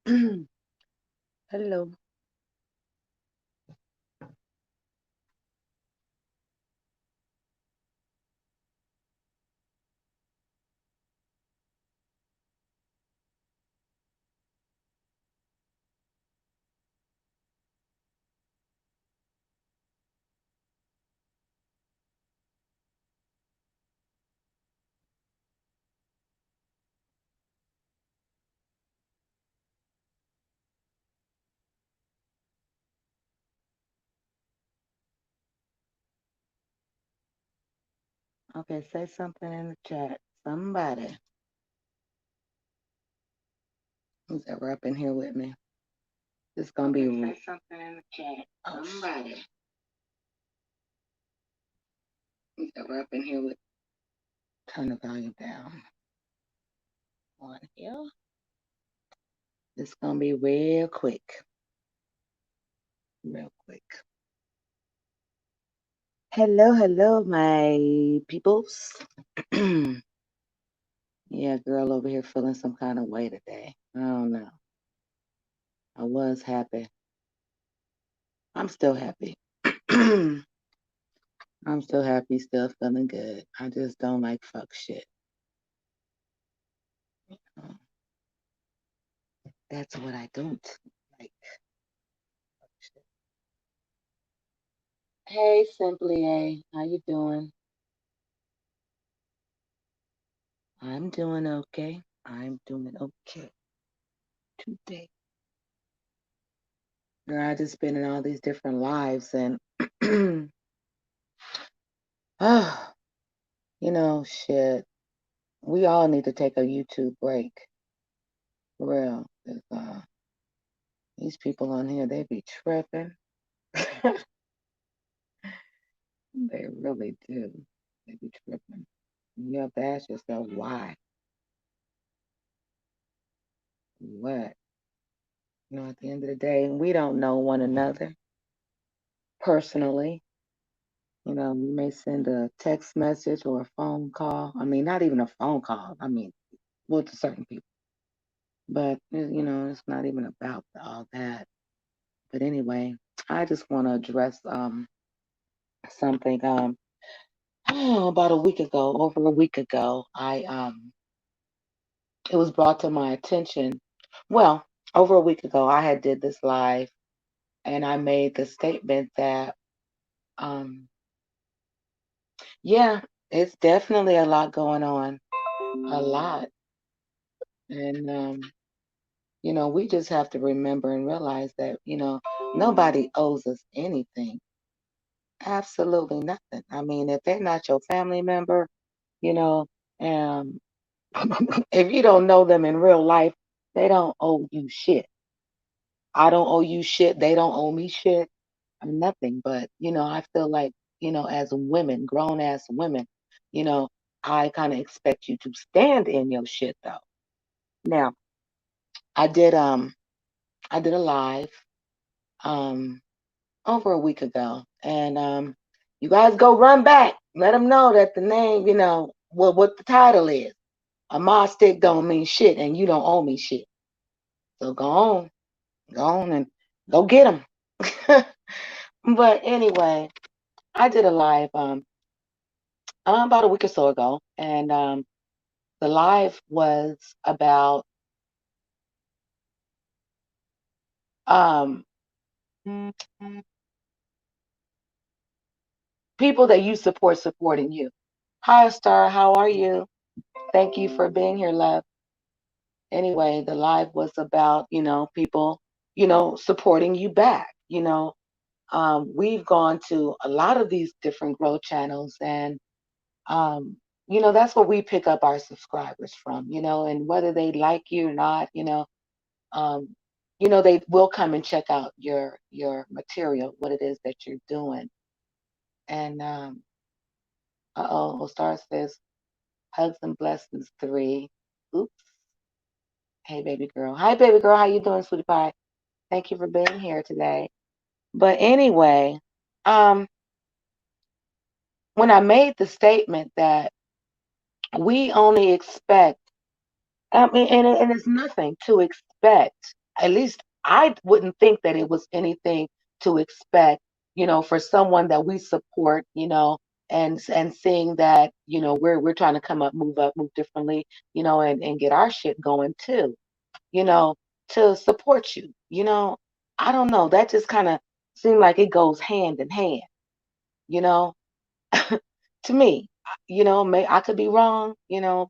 Hello. Okay, say something in the chat. Somebody who's ever up in here with me. It's gonna be. Say something in the chat. Somebody who's ever up in here with. Turn the volume down on here. It's gonna be real quick. Real quick. Hello, hello, my peoples. Yeah, girl over here feeling some kind of way today. I don't know. I was happy. I'm still happy. I'm still happy, still feeling good. I just don't like fuck shit. Uh, That's what I don't like. Fuck shit. Hey, Simply A, how you doing? I'm doing okay. I'm doing okay today. Girl, I just been in all these different lives and ah, shit. We all need to take a YouTube break. For real. 'Cause, these people on here, they be tripping. They really do. They be tripping. You have to ask yourself why. What? At the end of the day, we don't know one another personally. We may send a text message or a phone call. I mean, not even a phone call. I mean, well, to certain people. But, it's not even about all that. But anyway, I just want to address something. About a week ago, over a week ago, it was brought to my attention. Well, over a week ago, I had did this live, and I made the statement that, um, yeah, it's definitely a lot going on, a lot, and we just have to remember and realize that nobody owes us anything, absolutely nothing. I mean, if they're not your family member, you know, um, if you don't know them in real life, they don't owe you shit. I don't owe you shit. They don't owe me shit. I'm nothing. But, I feel like, as women, grown ass women, you know, I kind of expect you to stand in your shit though. Now, I did I did a live um over a week ago, and you guys go run back. Let them know that the name, what the title is. A mod stick don't mean shit, and you don't owe me shit. So go on, and go get them. But anyway, I did a live about a week or so ago, and the live was about um, people that you support supporting you. Hi, Star. How are you? Thank you for being here, love. Anyway, the live was about people supporting you back. We've gone to a lot of these different growth channels, and um, that's where we pick up our subscribers from. And whether they like you or not, um, they will come and check out your material, what it is that you're doing. And Star says hugs and blessings 3. Oops. Hey baby girl. Hi baby girl. How you doing, sweetie pie? Thank you for being here today. But anyway, um, when I made the statement that we only expect, I mean, and it's nothing to expect. at least I wouldn't think that it was anything to expect, for someone that we support, and seeing that, we're trying to come up, move differently, and get our shit going too, you know, to support you. I don't know. That just kind of seemed like it goes hand in hand, you know, to me. I could be wrong,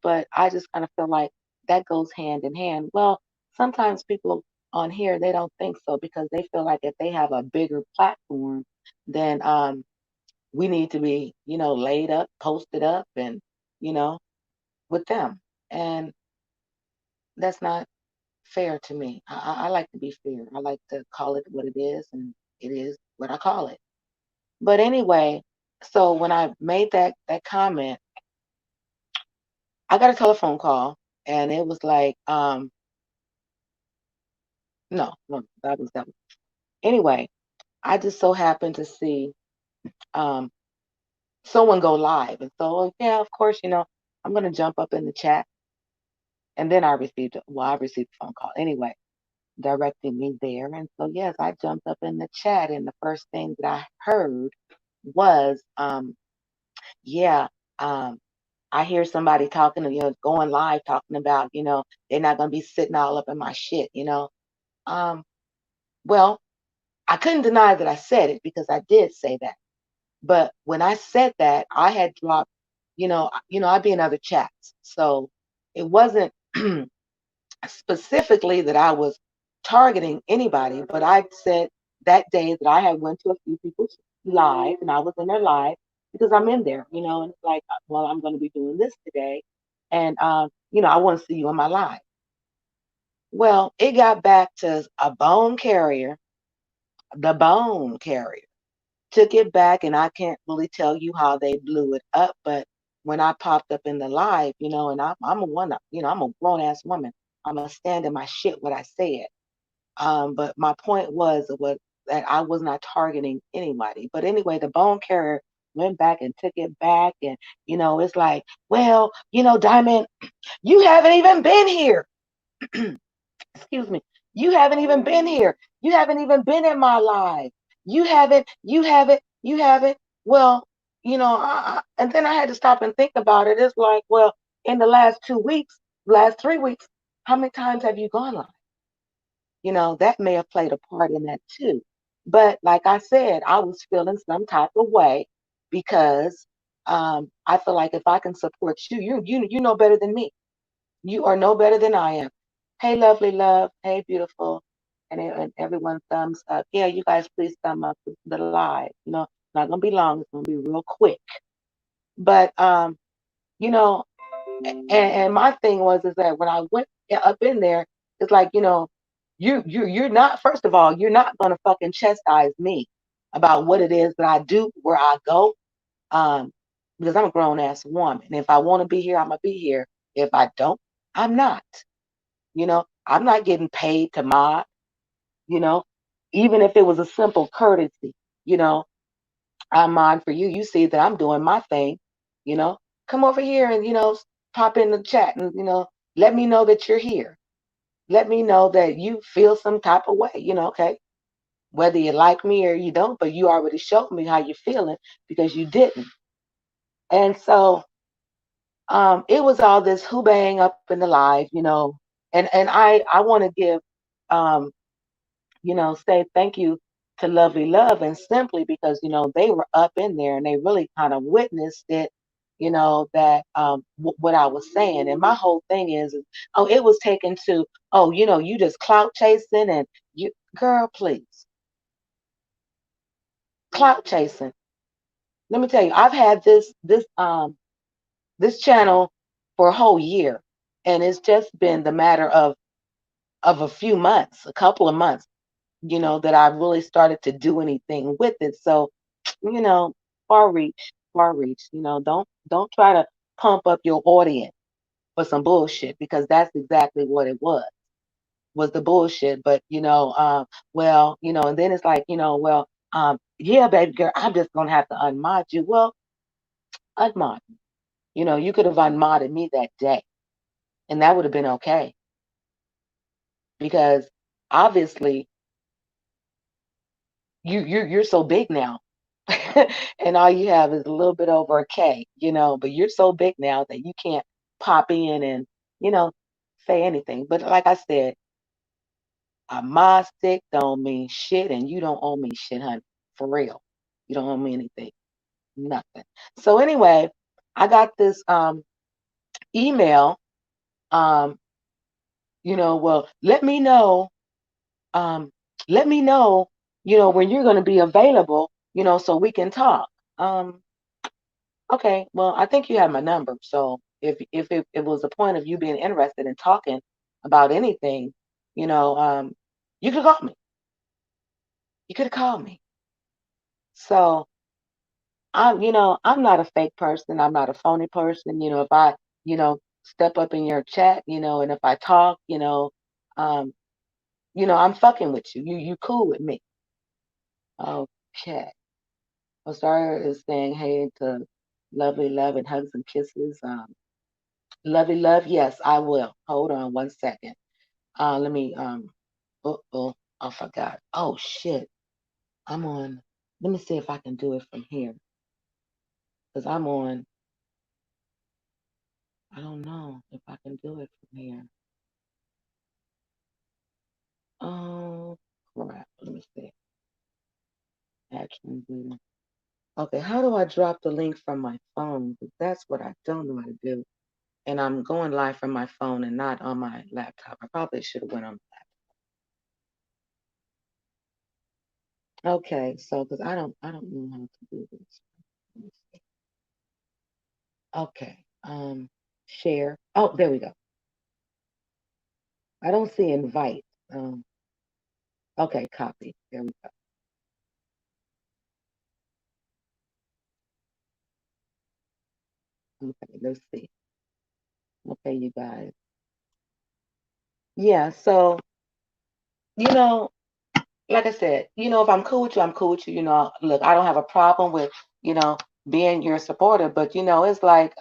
but I just kind of feel like that goes hand in hand. Well, sometimes people on here, they don't think so because they feel like if they have a bigger platform, then we need to be, laid up, posted up, and, you know, with them. And that's not fair to me. I like to be fair. I like to call it what it is, and it is what I call it. But anyway, so when I made that comment, I got a telephone call, and it was like, no, no, that was. Anyway, I just so happened to see um someone go live, and so yeah, of course, I'm gonna jump up in the chat, and then I received a phone call anyway, directing me there, and so yes, I jumped up in the chat, and the first thing that I heard was, yeah, um, I hear somebody talking, going live talking about, they're not gonna be sitting all up in my shit. Um, well, I couldn't deny that I said it because I did say that. But when I said that, I had dropped, I'd be in other chats. So it wasn't specifically that I was targeting anybody, but I said that day that I had went to a few people's live and I was in their live because I'm in there, and it's like, well, I'm going to be doing this today. And, I want to see you on my live. Well, it got back to a bone carrier, the bone carrier took it back, and I can't really tell you how they blew it up, but when I popped up in the live, and I'm a one, I'm a grown ass woman. I'm gonna stand in my shit what I said. But my point was that I was not targeting anybody. But anyway, the bone carrier went back and took it back, and it's like, well, Diamond, you haven't even been here. Excuse me, you haven't even been here. You haven't even been in my life. You haven't. Well, and then I had to stop and think about it. It's like, well, in the last 2 weeks, last 3 weeks, how many times have you gone live? That may have played a part in that too. But like I said, I was feeling some type of way because I feel like if I can support you, you know better than me. You are no better than I am. Hey, lovely love. Hey, beautiful. And everyone thumbs up. Yeah, you guys please thumb up the live. Not gonna be long. It's gonna be real quick. But you know, and my thing was is that when I went up in there, it's like you're not. First of all, you're not gonna fucking chastise me about what it is that I do, where I go, um, because I'm a grown ass woman. And if I want to be here, I'm gonna be here. If I don't, I'm not. I'm not getting paid to mod, you know, even if it was a simple courtesy, you know, I mod for you. You see that I'm doing my thing, you know, come over here and, pop in the chat and, let me know that you're here. Let me know that you feel some type of way, okay. Whether you like me or you don't, but you already showed me how you're feeling because you didn't. And so it was all this who bang up in the live, and I want to give um, say thank you to Lovely Love and Simply because, they were up in there and they really kind of witnessed it, that what I was saying. And my whole thing is, oh, it was taken to, oh, you just clout chasing and you, girl, please, clout chasing. Let me tell you, I've had this channel for a whole year, and it's just been the matter of a few months, a couple of months, that I really started to do anything with it. So, you know, far reach, far reach. Don't try to pump up your audience for some bullshit because that's exactly what it was the bullshit. But well, and then it's like, well, yeah, baby girl, I'm just gonna have to unmod you. Well, unmod. You could have unmodded me that day, and that would have been okay because obviously you're so big now. And all you have is a little bit over a K, but you're so big now that you can't pop in and, you know, say anything. But like I said, a mod stick don't mean shit and you don't owe me shit, honey. For real. You don't owe me anything. Nothing. So anyway, I got this email, um, well, um, let me know, when you're gonna be available, so we can talk. Um, Okay, well, I think you have my number. So if it was a point of you being interested in talking about anything, you know, um, you could call me. You could have called me. So I'm not a fake person. I'm not a phony person. If I, step up in your chat, and if I talk, um, I'm fucking with you. You cool with me. Okay. Osara is saying hey to lovely love and hugs and kisses. Lovey love, yes, I will. Hold on one second. Let me oh, I forgot. Oh shit. I'm on. Let me see if I can do it from here. Because I'm on. I don't know if I can do it from here. Oh crap. Let me see. Action video. Okay, how do I drop the link from my phone? 'Cause that's what I don't know how to do. And I'm going live from my phone and not on my laptop. I probably should have went on. Okay, so because I don't know how to do this. Let me see. Okay. Share. Oh, there we go. I don't see invite. Um, okay, copy. There we go. Okay, let's see. Okay, you guys. Yeah, so, you know, like I said, if I'm cool with you, I'm cool with you. Look, I don't have a problem with, you know, being your supporter, but it's like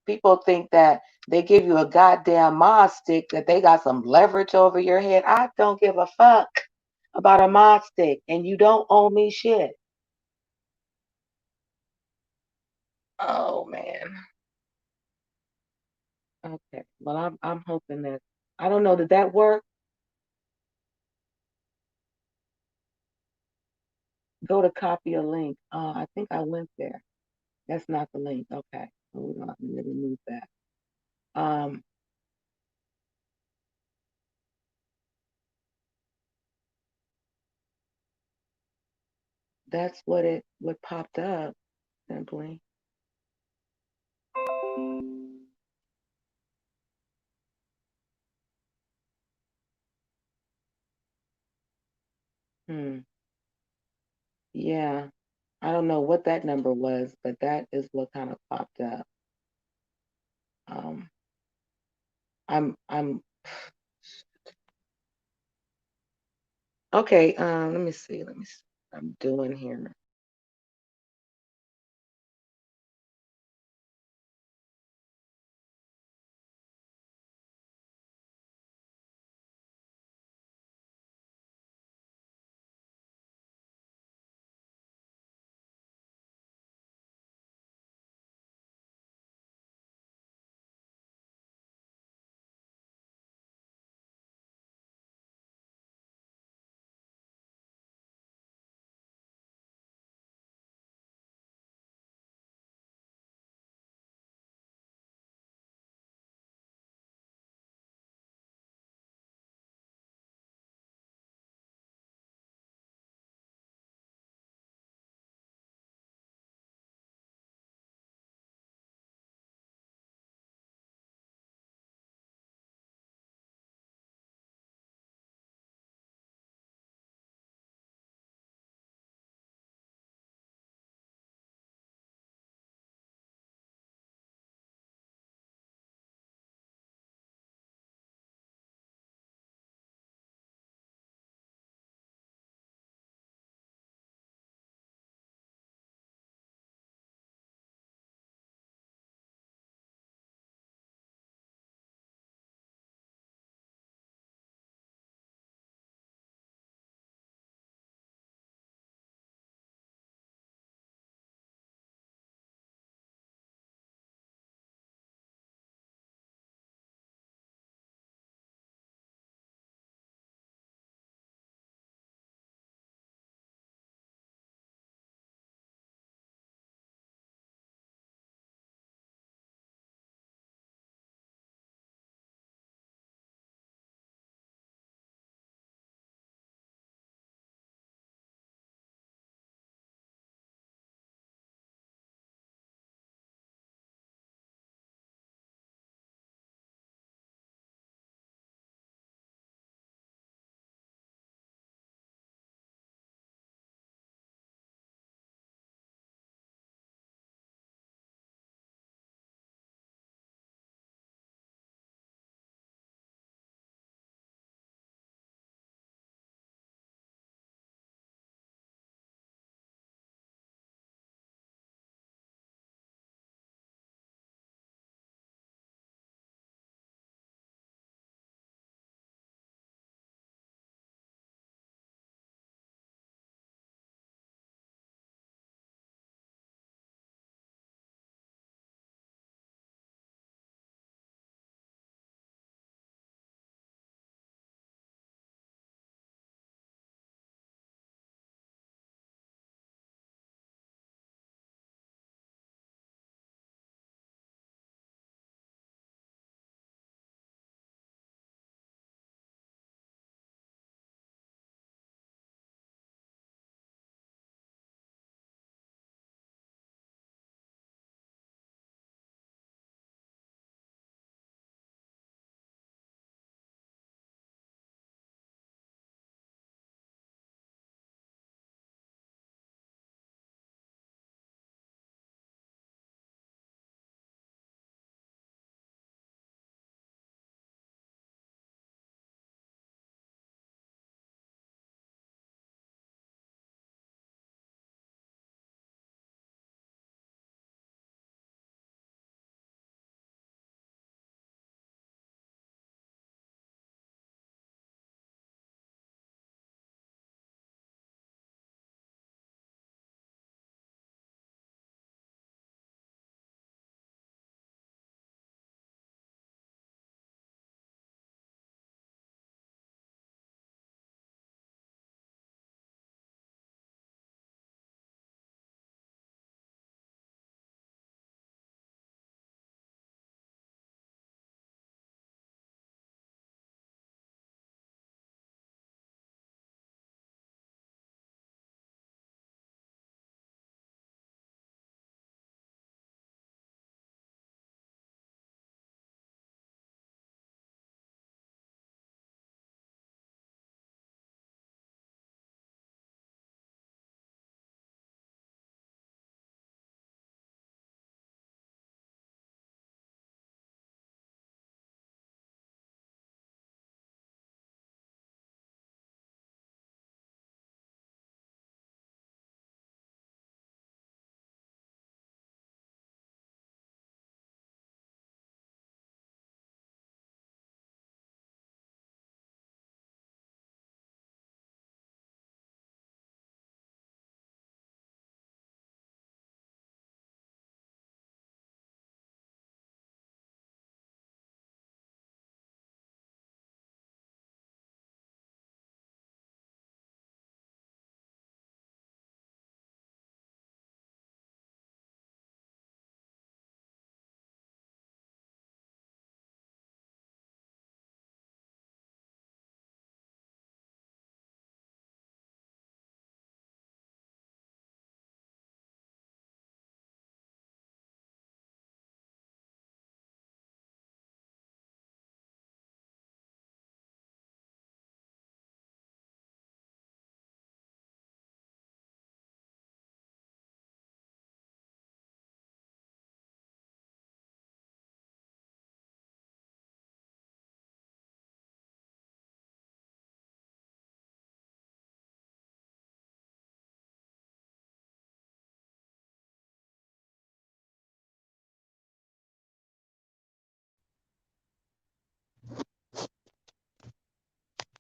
people think that they give you a goddamn mod stick that they got some leverage over your head. I don't give a fuck about a mod stick, and you don't owe me shit. Oh man. Okay. Well, I'm hoping that I don't know. Did that work? Go to copy a link. I think I went there. That's not the link. Okay. Hold on. Let me remove that. Um, that's what popped up simply. Hmm. Yeah. I don't know what that number was, but that is what kind of popped up. Um, I'm okay. Let me see. Let me see what I'm doing here.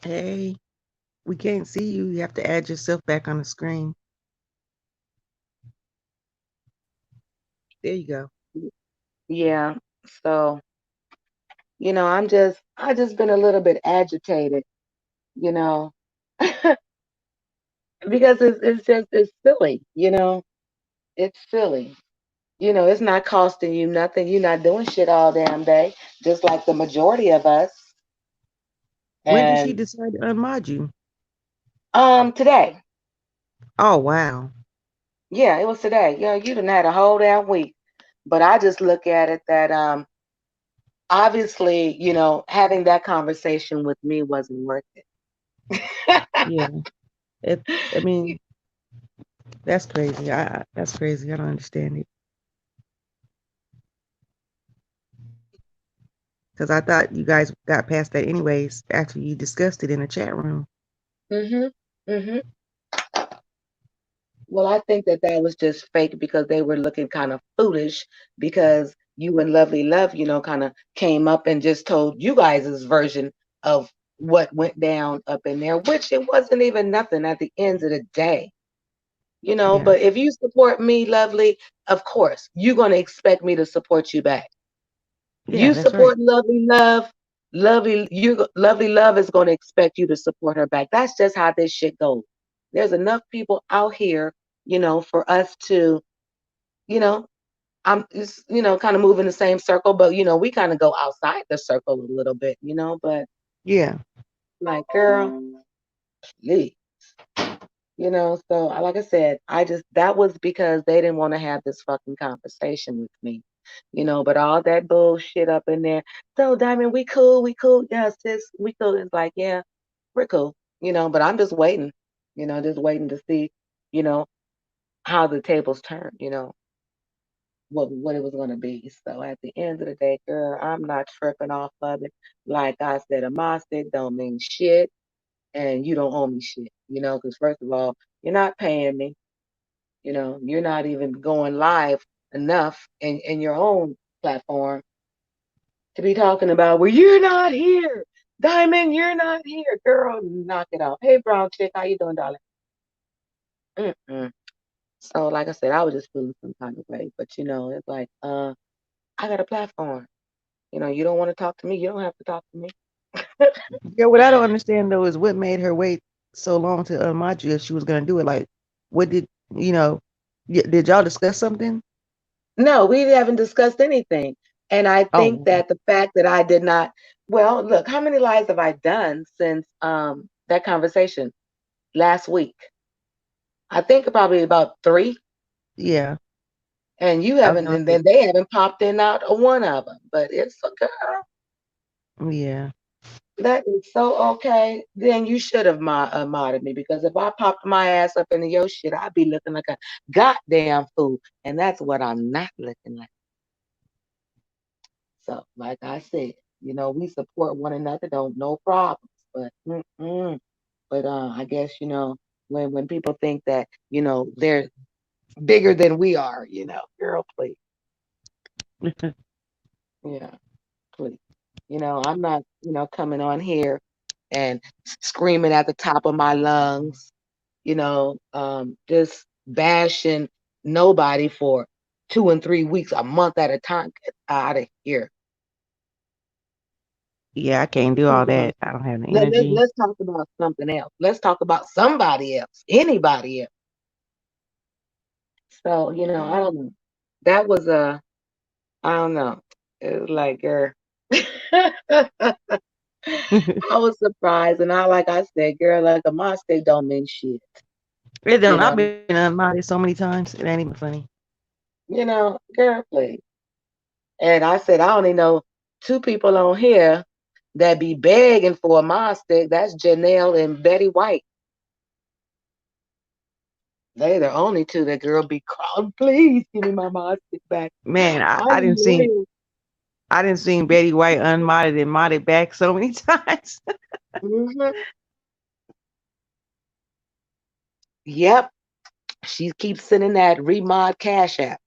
Hey, we can't see you. You have to add yourself back on the screen. There you go. Yeah. So, I just been a little bit agitated, you know, because it's silly, it's silly. It's not costing you nothing. You're not doing shit all damn day, just like the majority of us. When did she And decide to unmod you? today, Oh wow. yeah, it was today. You done had a whole damn week. But I just look at it that obviously, having that conversation with me wasn't worth it. Yeah. It. I mean, that's crazy. That's crazy. I don't understand it. Because I thought you guys got past that anyways after you discussed it in the chat room. Mhm. Mhm. Well, I think that that was just fake because they were looking kind of foolish because you and Lovely Love, kind of came up and just told you guys' version of what went down up in there, which it wasn't even nothing at the end of the day. Yeah. But if you support me, Lovely, of course, you're going to expect me to support you back. Yeah, You that's right. support Lovely Love, Lovely Love is going to expect you to support her back. That's just how this shit goes. There's enough people out here, for us to, you know, I'm just, kind of move in the same circle, but we kind of go outside the circle a little bit, but Yeah. like, girl, please. So like I said, that was because they didn't want to have this fucking conversation with me, but all that bullshit up in there. So Diamond, we cool, yeah, sis, we cool. It's like, yeah, we're cool, but I'm just waiting to see, you know, how the tables turn, what it was gonna be. So at the end of the day, girl, I'm not tripping off of it. Like I said, a mod stick don't mean shit, and you don't owe me shit, because first of all, you're not paying me. You're not even going live enough in your own platform to be talking about, well, you're not here. Diamond, you're not here. Girl, knock it off. Hey, brown chick, how you doing, darling? Mm-mm. So, like I said, I was just feeling some kind of way. But, it's like, I got a platform. You don't want to talk to me. You don't have to talk to me. Yeah, what I don't understand though is what made her wait so long to unmod you if she was gonna do it. Like, what did you know? Did y'all discuss something? No, we haven't discussed anything. And I Oh, think that the fact that I did not, well, look, how many lives have I done since that conversation last week? I think probably about three. yeah. And you I was haven't, gonna and say, then they haven't popped in out of one of them. But it's a girl. yeah, That is so okay. Then you should have modded me because if I popped my ass up into your shit, I'd be looking like a goddamn fool. And that's what I'm not looking like. So, like I said, we support one another, don't no problems. But but I guess when people think that they're bigger than we are, girl, please, yeah, please, I'm not coming on here and screaming at the top of my lungs, just bashing nobody for 2 and 3 weeks, a month at a time. Get out of here. yeah. I can't do all Talk about that. I don't have the let, let, energy. let's talk about something else. Let's talk about somebody else, anybody else. So, I don't know. That was I don't know. It was like, girl. I was surprised, and like I said, girl, like a mistake don't mean shit. It You don't. I've know, been unmodded so many times. It ain't even funny. girl, please. And I said, I only know two people on here that be begging for a mistake. That's Janelle and Betty White. They the only two that girl be crying. Please give me my mistake back. Man, I I'm didn't see. loyal. I didn't see Betty White unmodded and modded back so many times. Hmm. Yep. She keeps sending that remod cash app.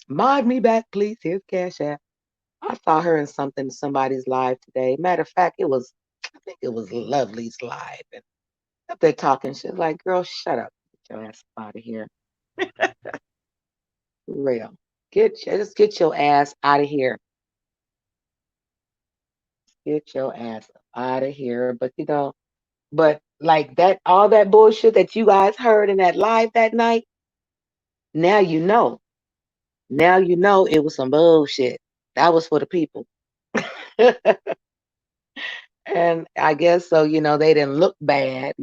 Mod me back, please. Here's cash app. I saw her in somebody's live today. Matter of fact, it was. I think it was Lovely's live, and up there talking shit. Like, girl, shut up. Get your ass out of here. For real. Just get your ass out of here. Get your ass out of here. But but like that, all that bullshit that you guys heard in that live that night, now you know. Now you know it was some bullshit. That was for the people. And I guess so, they didn't look bad,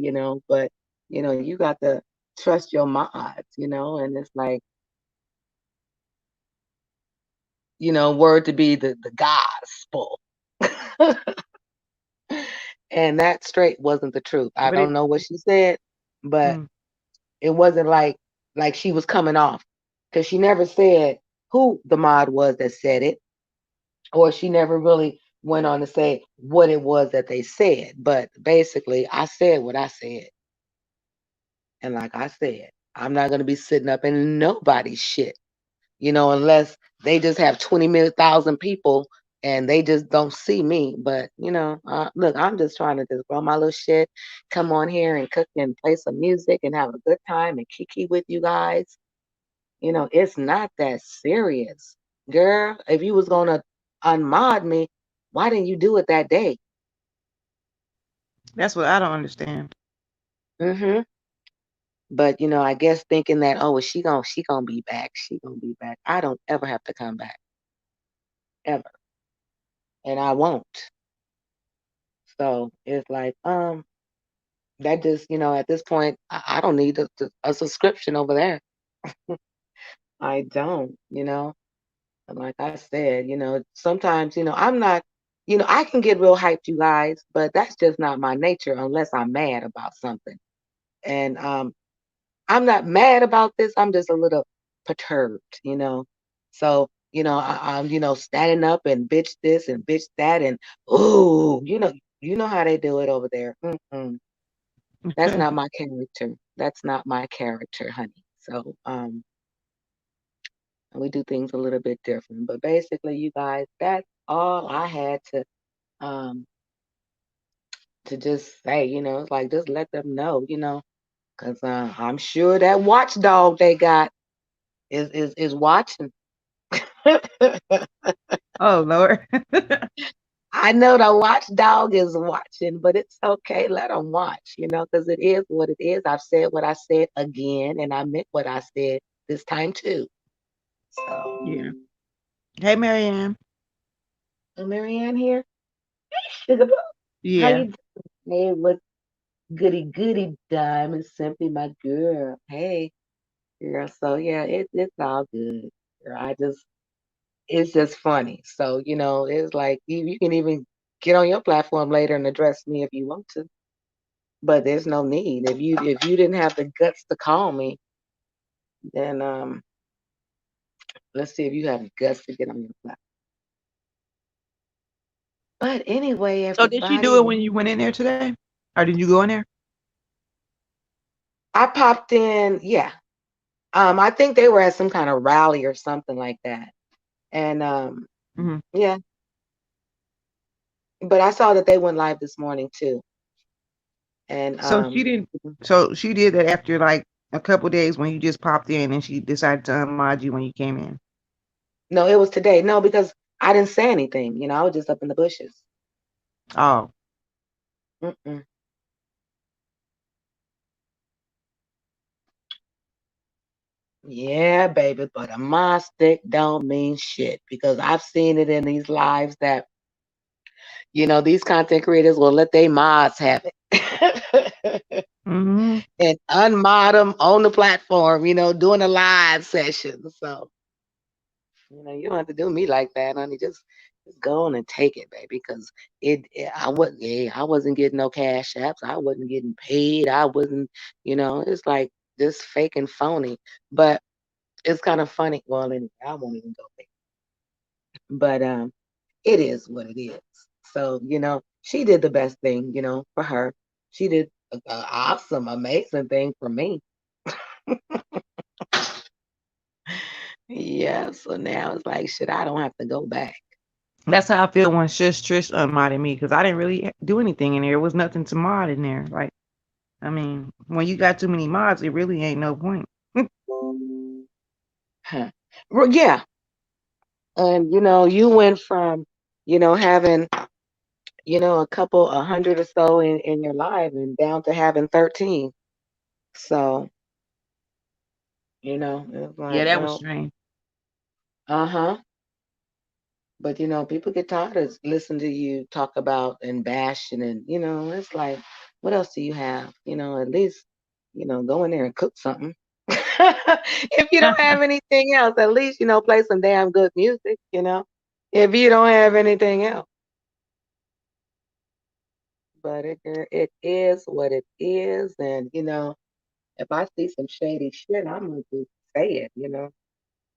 but you got to trust your mods, and it's like, word to be the gospel. And that straight wasn't the truth. I But don't it, know what she said, but mm, it wasn't like she was coming off, because she never said who the mod was that said it, or she never really went on to say what it was that they said. But basically, I said what I said. And like I said, I'm not going to be sitting up in nobody's shit, unless they just have 20,000 people and they just don't see me. But, look, I'm just trying to just grow my little shit, come on here and cook and play some music and have a good time and kiki with you guys. It's not that serious. Girl, if you was going to unmod me, why didn't you do it that day? that's what I don't understand. Hmm. But I guess thinking that, oh, well, she gonna be back. She gonna be back. I don't ever have to come back ever, and I won't. So it's like, that just, at this point, I don't need a subscription over there. I don't, And like I said, sometimes, I'm not, I can get real hyped, you guys, but that's just not my nature unless I'm mad about something. And I'm not mad about this. I'm just a little perturbed. So, I'm, standing up and bitch this and bitch that and ooh, you know how they do it over there. Mm-mm. That's not my character. That's not my character, honey. So, we do things a little bit different. But basically, you guys, that's all I had to just say. It's like just let them know. Because I'm sure that watchdog they got is watching. Oh Lord. I know the watchdog is watching, but it's okay. Let them watch, because it is what it is. I've said what I said again, and I meant what I said this time too. So, Yeah. Hey, Marianne. Marianne here. Sugar Boo. How Yeah. you doing? Hey, what's goody goody diamond? Simply my girl. Hey, girl. So yeah, it's all good. Girl, it's just funny. So it's like you can even get on your platform later and address me if you want to. But there's no need. If you didn't have the guts to call me, then let's see if you have the guts to get on your platform. But anyway, So did she do everybody, it when you went in there today? Or did you go in there? I popped in. Yeah, I think they were at some kind of rally or something like that, and Hmm. yeah. But I saw that they went live this morning too, and So she didn't. So she did that after like a couple days when you just popped in, and she decided to unmod you when you came in. no, it was today. No, because I didn't say anything. I was just up in the bushes. Oh, Mm-mm. Yeah, baby, but a mod stick don't mean shit because I've seen it in these lives that these content creators will let their mods have it hmm, and unmod them on the platform, doing a live session. So you don't have to do me like that, honey. Just go on and take it, baby, because I wasn't getting no cash apps. I wasn't getting paid. I wasn't, it's like just fake and phony. But it's kind of funny. Well, anyway, I won't even go there. But it is what it is. So she did the best thing, for her. She did an awesome, amazing thing for me. Yeah. So now it's like, shit, I don't have to go back. That's how I feel when Shush Trish unmodded me because I didn't really do anything in there. It was nothing to mod in there. Like, I mean, when you got too many mods, it really ain't no point. Huh. Well, yeah, and you went from having a couple, 100 or so in your life, and down to having 13. So it's Yeah, like, that was well, strange. uh-huh. But people get tired of listening to you talk about and bashing, and it's like, what else do you have? At least, go in there and cook something. If you don't have anything else, at least, play some damn good music. If you don't have anything else. But it is what it is, and if I see some shady shit, I'm gonna just say it.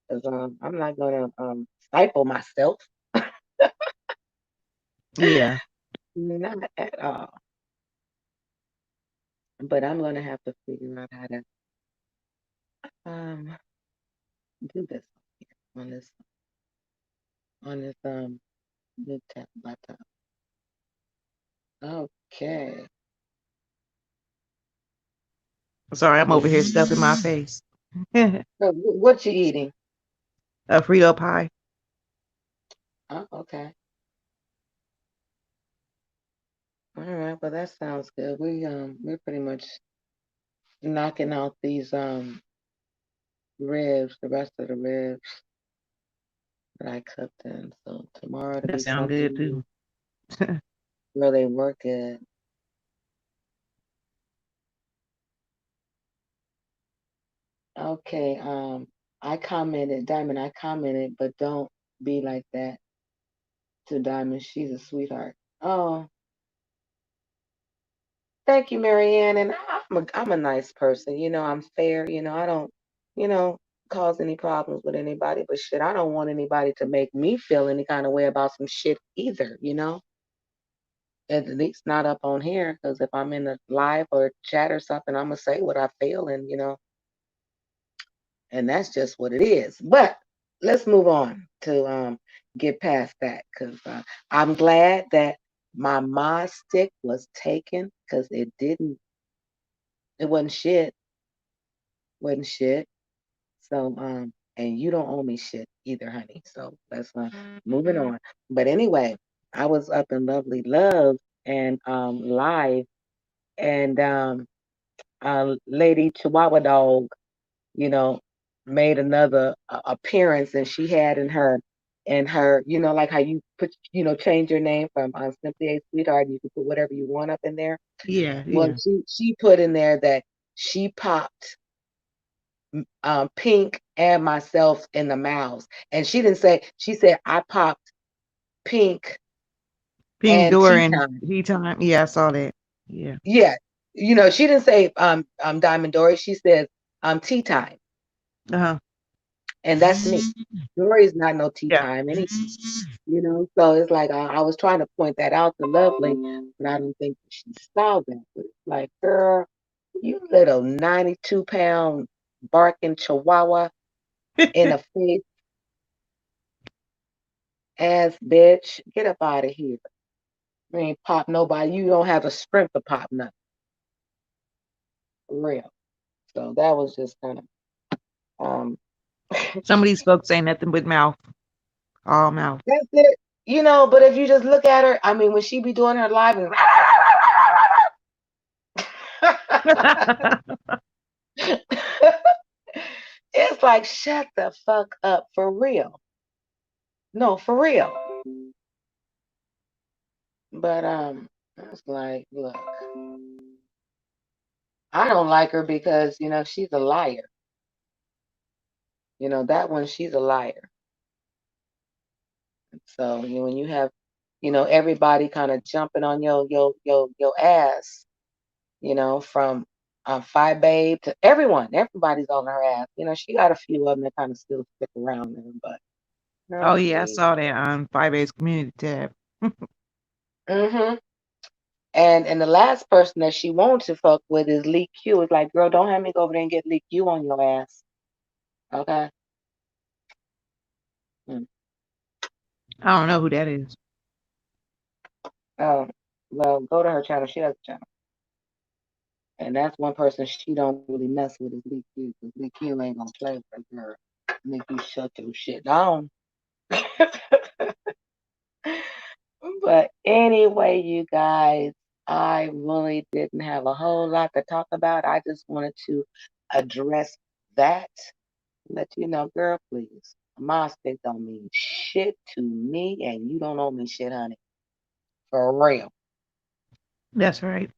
Because I'm not gonna stifle myself, Yeah. not at all. But I'm gonna have to figure out how to um do this on this new laptop. Okay. Sorry, I'm Get over here stuffing my face. A so what you eating? Frito pie. Oh, okay. All right. Well, that sounds good. We're pretty much knocking out these ribs, the rest of the ribs that I cooked in. So tomorrow to That be sound good too. something where they work good. Okay. I commented, Diamond. I commented, but don't be like that to Diamond. She's a sweetheart. Oh, thank you, Marianne. And I'm a nice person. I'm fair. I don't, you know, cause any problems with anybody. But shit, I don't want anybody to make me feel any kind of way about some shit either. At least not up on here, because if I'm in a live or chat or something, I'm gonna say what I feel, and that's just what it is. But let's move on to get past that, because I'm glad that my mod stick was taken, because it wasn't shit, wasn't shit. So and you don't owe me shit either, honey. So let's moving on. But anyway, I was up in Lovely Love and live, and Lady Chihuahua Dog, you know, made another appearance, and she had in her, like how you put, change your name from Simply a Sweetheart. You can put whatever you want up in there. Yeah, Well, yeah. she put in there that she popped Pink and myself in the mouths, and she didn't say. She said I popped Pink Pink and door Tea and Time. tea time. Yeah, I saw that. Yeah. Yeah, she didn't say Diamond Dory. She said Tea Time. Uh-huh. And that's me. Dory's not no tea Yeah. time anyway. So it's like I was trying to point that out to Lovely, but I don't think she saw that. But it's like, girl, you little 92-pound barking chihuahua in a face ass bitch, get up out of here. You ain't pop nobody. You don't have the strength to pop nothing. For real. So that was just kind of um Some of these folks ain't nothing but mouth. All mouth. that's it. But if you just look at her, I mean, when she be doing her live and it's like, shut the fuck up, for real. No, for real. But it's like, look, I don't like her because she's a liar. That one, she's a liar. So when you have everybody kind of jumping on your ass, from Phi Babe to everybody's on her ass. She got a few of them that kind of still stick around there, but Oh no, yeah, I see. saw that on 5A's community tab. Mm-hmm. And the last person that she wants to fuck with is Lee Q. It's like, girl, don't have me go over there and get Lee Q on your ass. Okay. Mm. I don't know who that is. Oh, well, go to her channel. She has a channel, and that's one person she don't really mess with is Lee Q, because Lee Q ain't gonna play with her girl. Make you shut your shit down. But anyway, you guys, I really didn't have a whole lot to talk about. I just wanted to address that. Let you know, girl, please. My stick don't mean shit to me, and you don't owe me shit, honey. For real. That's right.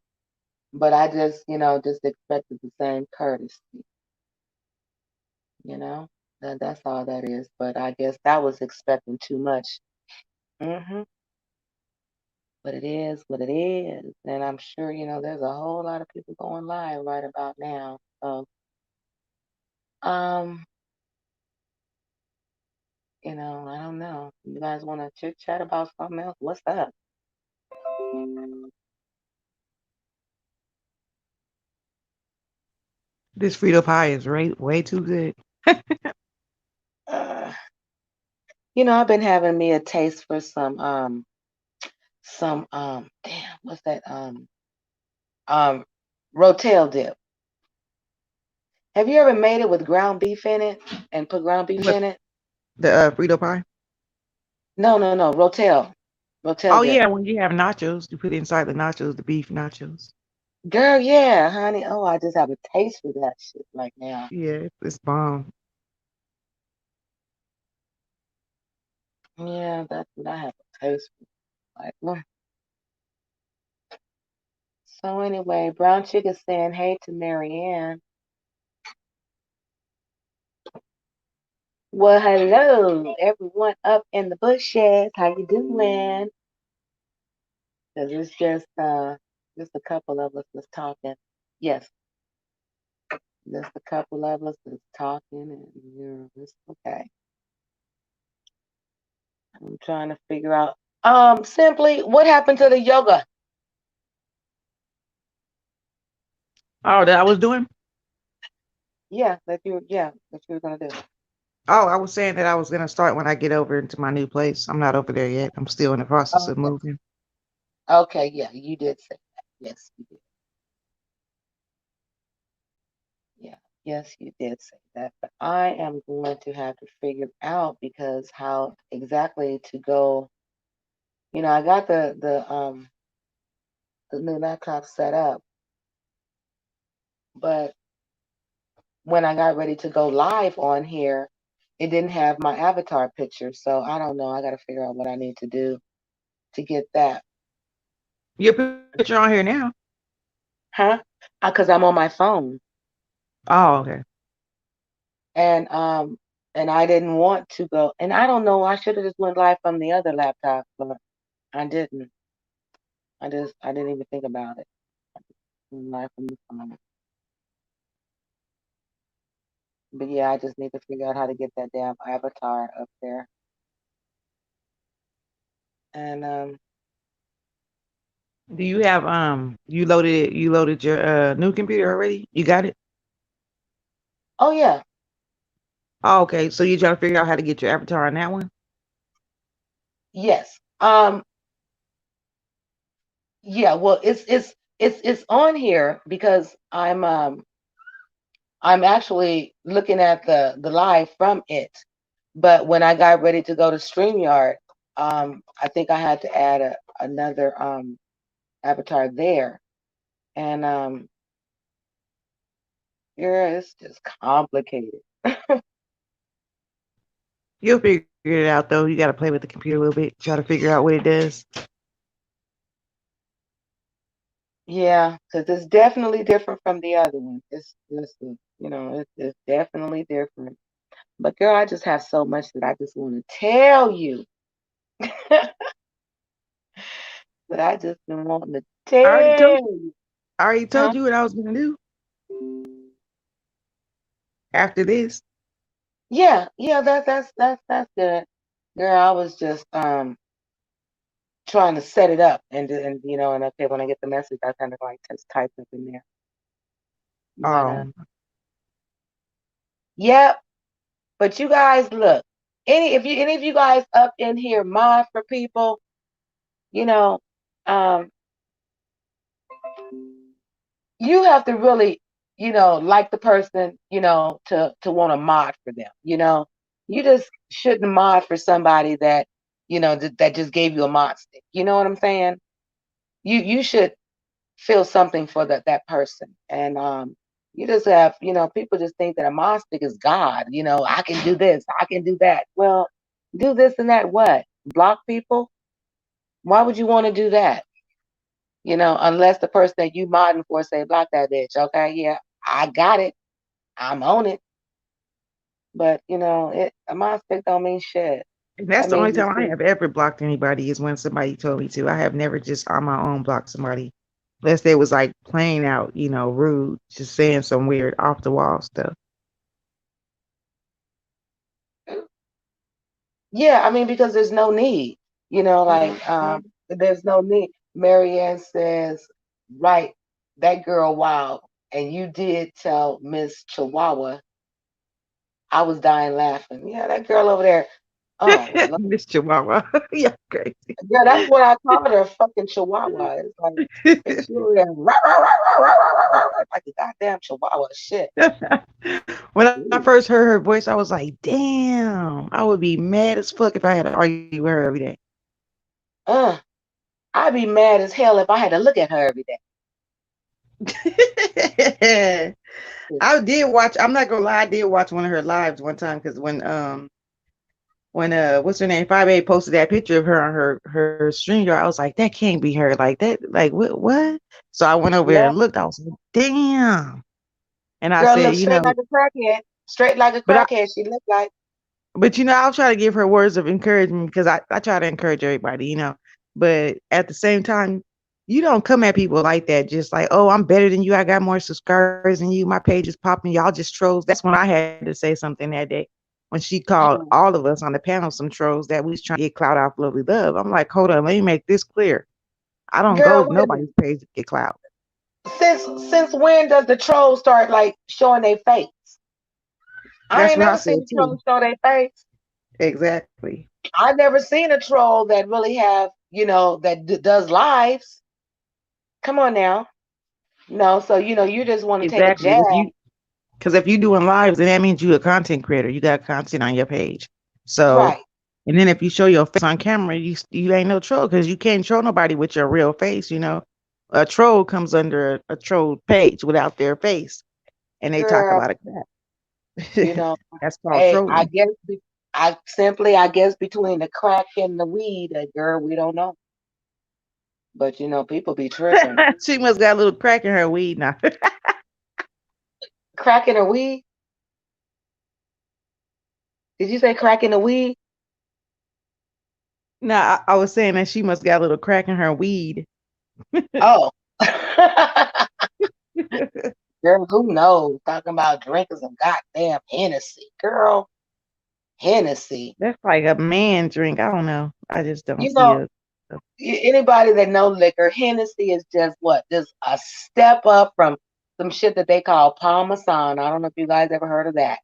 But I just, just expected the same courtesy, you know? That's all that is. But I guess that was expecting too much. Hmm. But it is what it is. And I'm sure, there's a whole lot of people going live right about now. So, um, I don't know. You guys want to chit chat about something else? What's up? This Frito pie is way too good. Uh, I've been having me a taste for damn, what's that? Um, Rotel dip. Have you ever made it with ground beef in it and put ground beef What in it? the Frito pie? No, no, no. Rotel. Rotel Oh dip. yeah, when you have nachos, you put it inside the nachos, the beef nachos. Girl, yeah, honey. Oh, I just have a taste for that shit right now. Yeah, it's bomb. Yeah, that's what I have a taste for. Like, so anyway, Brown Chick is saying hey to Marianne. Well, hello, everyone up in the bushes. How you doing? Because it's just a couple of us that's talking. Yes, just a couple of us that's talking, and it's okay. I'm trying to figure out. Simply, what happened to the yoga? Oh, that I was doing? Yeah, that you were gonna do. Oh, I was saying that I was gonna start when I get over into my new place. I'm not over there yet. I'm still in the process of Okay, moving. okay, yeah, you did say that. Yes, you did. Yeah, yes, you did say that. But I am going to have to figure out because how exactly to go. I got the new laptop set up, but when I got ready to go live on here, it didn't have my avatar picture. So I don't know. I got to figure out what I need to do to get that. Your picture on here now? Huh? Because I'm on my phone, Oh, okay. and and I didn't want to go. And I don't know. I should have just went live from the other laptop, but I didn't. I didn't even think about it. I just went live from the phone. But yeah, I just need to figure out how to get that damn avatar up there. And Do you have you loaded your new computer already? You got it? oh yeah, Oh, okay. So you trying to figure out how to get your avatar on that one? yes. Yeah, well, it's on here because I'm actually looking at the live from it. But when I got ready to go to StreamYard, I think I had to add another avatar there. And yeah, it's just complicated. You'll figure it out though. You got to play with the computer a little bit, try to figure out what it does. Yeah, because it's definitely different from the other one. It's definitely different. But girl, I just have so much that I just want to tell you that I just been wanting to I already told tell you. I already Huh? told you what I was gonna do after this. Yeah, that's good. Girl, I was just trying to set it up and okay, when I get the message I kind of like just type it in there. But Um, yep. But you guys look. any of you guys up in here mod for people, you know, um, you have to really, like the person, to want to mod for them. You just shouldn't mod for somebody that, that just gave you a mod stick. You know what I'm saying? You should feel something for that person, and you just have, people just think that a mod stick is God. I can do this, I can do that. Well, do this and that. What? Block people? Why would you want to do that? Unless the person that you modding for say block that bitch. Okay, yeah, I got it. I'm on it. But a mod stick don't mean shit. And that's That the only means you time I see. have ever blocked anybody is when somebody told me to. I have never just on my own blocked somebody. Unless they was like playing out, rude, just saying some weird off the wall stuff. Yeah, I mean because there's no need. Like there's no need. Marianne says, right, that girl wild. And you did tell Miss Chihuahua I was dying laughing. Yeah, that girl over there. Oh, Miss Chihuahua. Yeah, crazy. yeah, that's what I called her, fucking Chihuahua. It's like, bitch, you over there, like a goddamn Chihuahua. Shit. When I Ooh. first heard her voice, I was like, damn, I would be mad as fuck if I had to argue with her every day. Uh, I'd be mad as hell if I had to look at her every day. I did watch, I'm not gonna lie, I did watch one of her lives one time because when what's her name, 5A posted that picture of her on her stream yard, I was like, that can't be her. Like that, like what? So I went over there Yeah, and looked, I was like, damn. And I girl said, looks straight like a crackhead. Straight like a but I crackhead. She looked like. but I'll try to give her words of encouragement because I try to encourage everybody. But at the same time, you don't come at people like that, just like, oh, I'm better than you. I got more subscribers than you. My page is popping. Y'all just trolls. That's when I had to say something that day when she called Mm. all of us on the panel some trolls that we was trying to get clout off Lovely Love. I'm like, hold on, let me make this clear. I don't go Girl, to wait a minute. nobody's page to get clout. Since when does the troll start like showing their face? I That's ain't what I never seen said a troll too. show their face. Exactly. I never seen a troll that really have, that does lives. Come on now. No, so you just want to take a Exactly. jab. Because if you're doing lives, then that means you're a content creator. You got content on your page. So, Right. and then if you show your face on camera, you ain't no troll because you can't troll nobody with your real face. A troll comes under a troll page without their face, and they talk a Girl, lot of crap. you know, That's called hey, I trolling. guess I guess between the crack and the weed, girl, we don't know. But people be tripping. She must got a little crack in her weed now. Cracking a weed? Did you say cracking a weed? No, I was saying that she must got a little crack in her weed. Oh. Girl, who knows? Talking about drinking some goddamn Hennessy. Girl, Hennessy. That's like a man drink. I don't know. I just don't You see know, it. anybody that know liquor, Hennessy is just what? Just a step up from some shit that they call Parmesan. I don't know if you guys ever heard of that.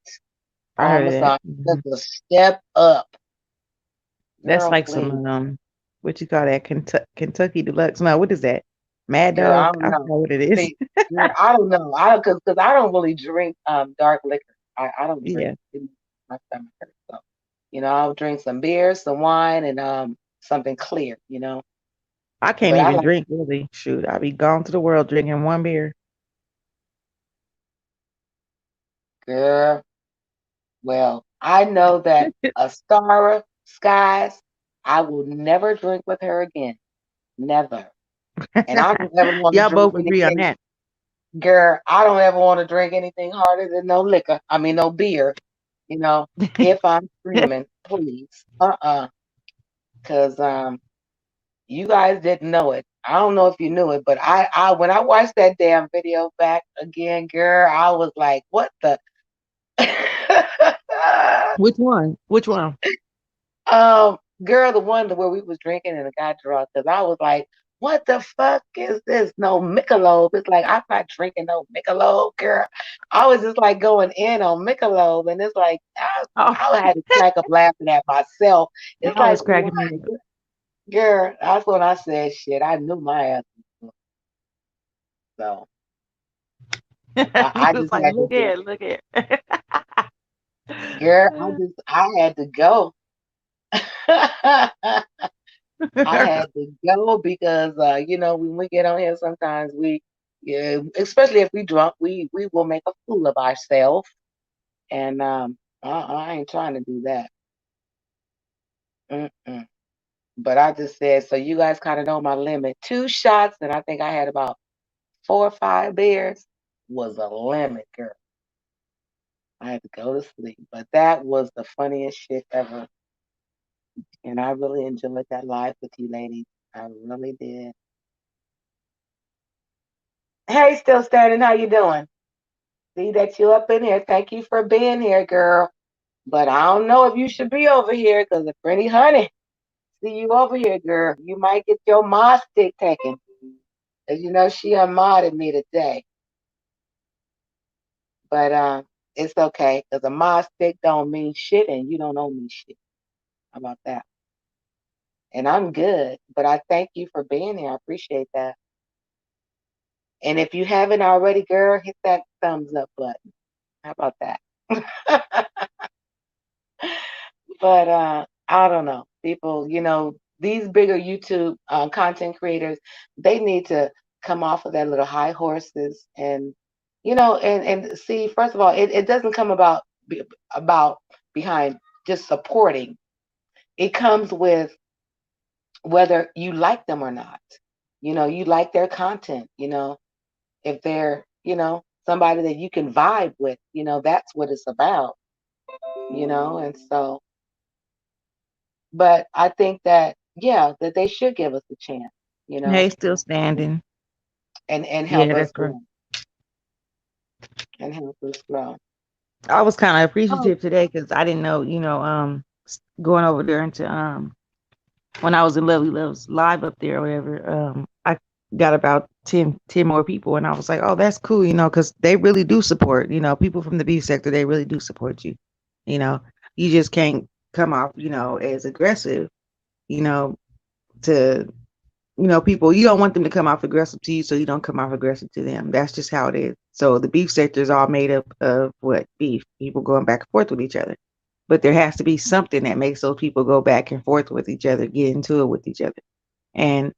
I heard of that. Parmesan. Just a step up. That's Girl, like please. some what you call that Kentucky Deluxe? No, what is that? Mad Girl, I Dog. don't I know. forgot what it is. See, girl, I don't know. I don't because I don't really drink dark liquor. I don't drink. Yeah, My stomach hurts. So, I'll drink some beer, some wine, and something clear. I can't But I even like, drink really. Shoot, I be gone to the world drinking one beer. girl. Well, I know that Astara Skies, I will never drink with her again. Never. And I don't ever want to Y'all drink both agree on anything. that. Girl, I don't ever want to drink anything harder than no liquor. I mean, no beer. You know, if I'm screaming, please. Because you guys didn't know it. I don't know if you knew it, but I when I watched that damn video back again, girl, I was like, what the Which one? Which one? um girl, the one where we was drinking and it got drunk, because I was like, what the fuck is this? No Michelob. It's like I'm not drinking no Michelob, girl. I was just like going in on Michelob, and it's like Oh, I had to crack up laughing at myself. It's I like, was what, cracking me up. girl? That's when I said, shit. I knew my ass. Was so You I was just like, had to look do, at, look at. girl. I had to go. I had to go because when we get on here sometimes yeah, especially if we drunk, we will make a fool of ourselves. And I ain't trying to do that. Mm-mm. But I just said, so you guys kind of know my limit. 2 shots, and I think I had about 4 or 5 beers was a limit, girl. I had to go to sleep. But that was the funniest shit ever. And I really enjoyed that live with you ladies. I really did. Hey, still standing. How you doing? See that you up in here. Thank you for being here, girl. But I don't know if you should be over here because the pretty honey see you over here, girl. You might get your mod stick taken. As you know, she unmodded me today. But it's okay because a mod stick don't mean shit and you don't owe me shit. How about that? And I'm good. But I thank you for being here. I appreciate that. And if you haven't already, girl, hit that thumbs up button. How about that? But I don't know. People, these bigger YouTube content creators, they need to come off of their little high horses and and see. First of all, it doesn't come about behind just supporting. It comes with whether you like them or not. You like their content. If they're somebody that you can vibe with. That's what it's about. And so. But I think that yeah, that they should give us a chance, you know, Hey, still standing. and help Yeah, us that's right. grow and help us grow. I was kind of Oh, appreciative today because I didn't know, going over there into when I was in Lovely Love's live up there or whatever, I got about ten more people, and I was like, oh, that's cool, because they really do support, people from the beef sector, they really do support you. You know, you just can't come off, as aggressive, you know, to people, you don't want them to come off aggressive to you, so you don't come off aggressive to them. That's just how it is. So the beef sector is all made up of what? Beef. People going back and forth with each other. But there has to be something that makes those people go back and forth with each other, get into it with each other. And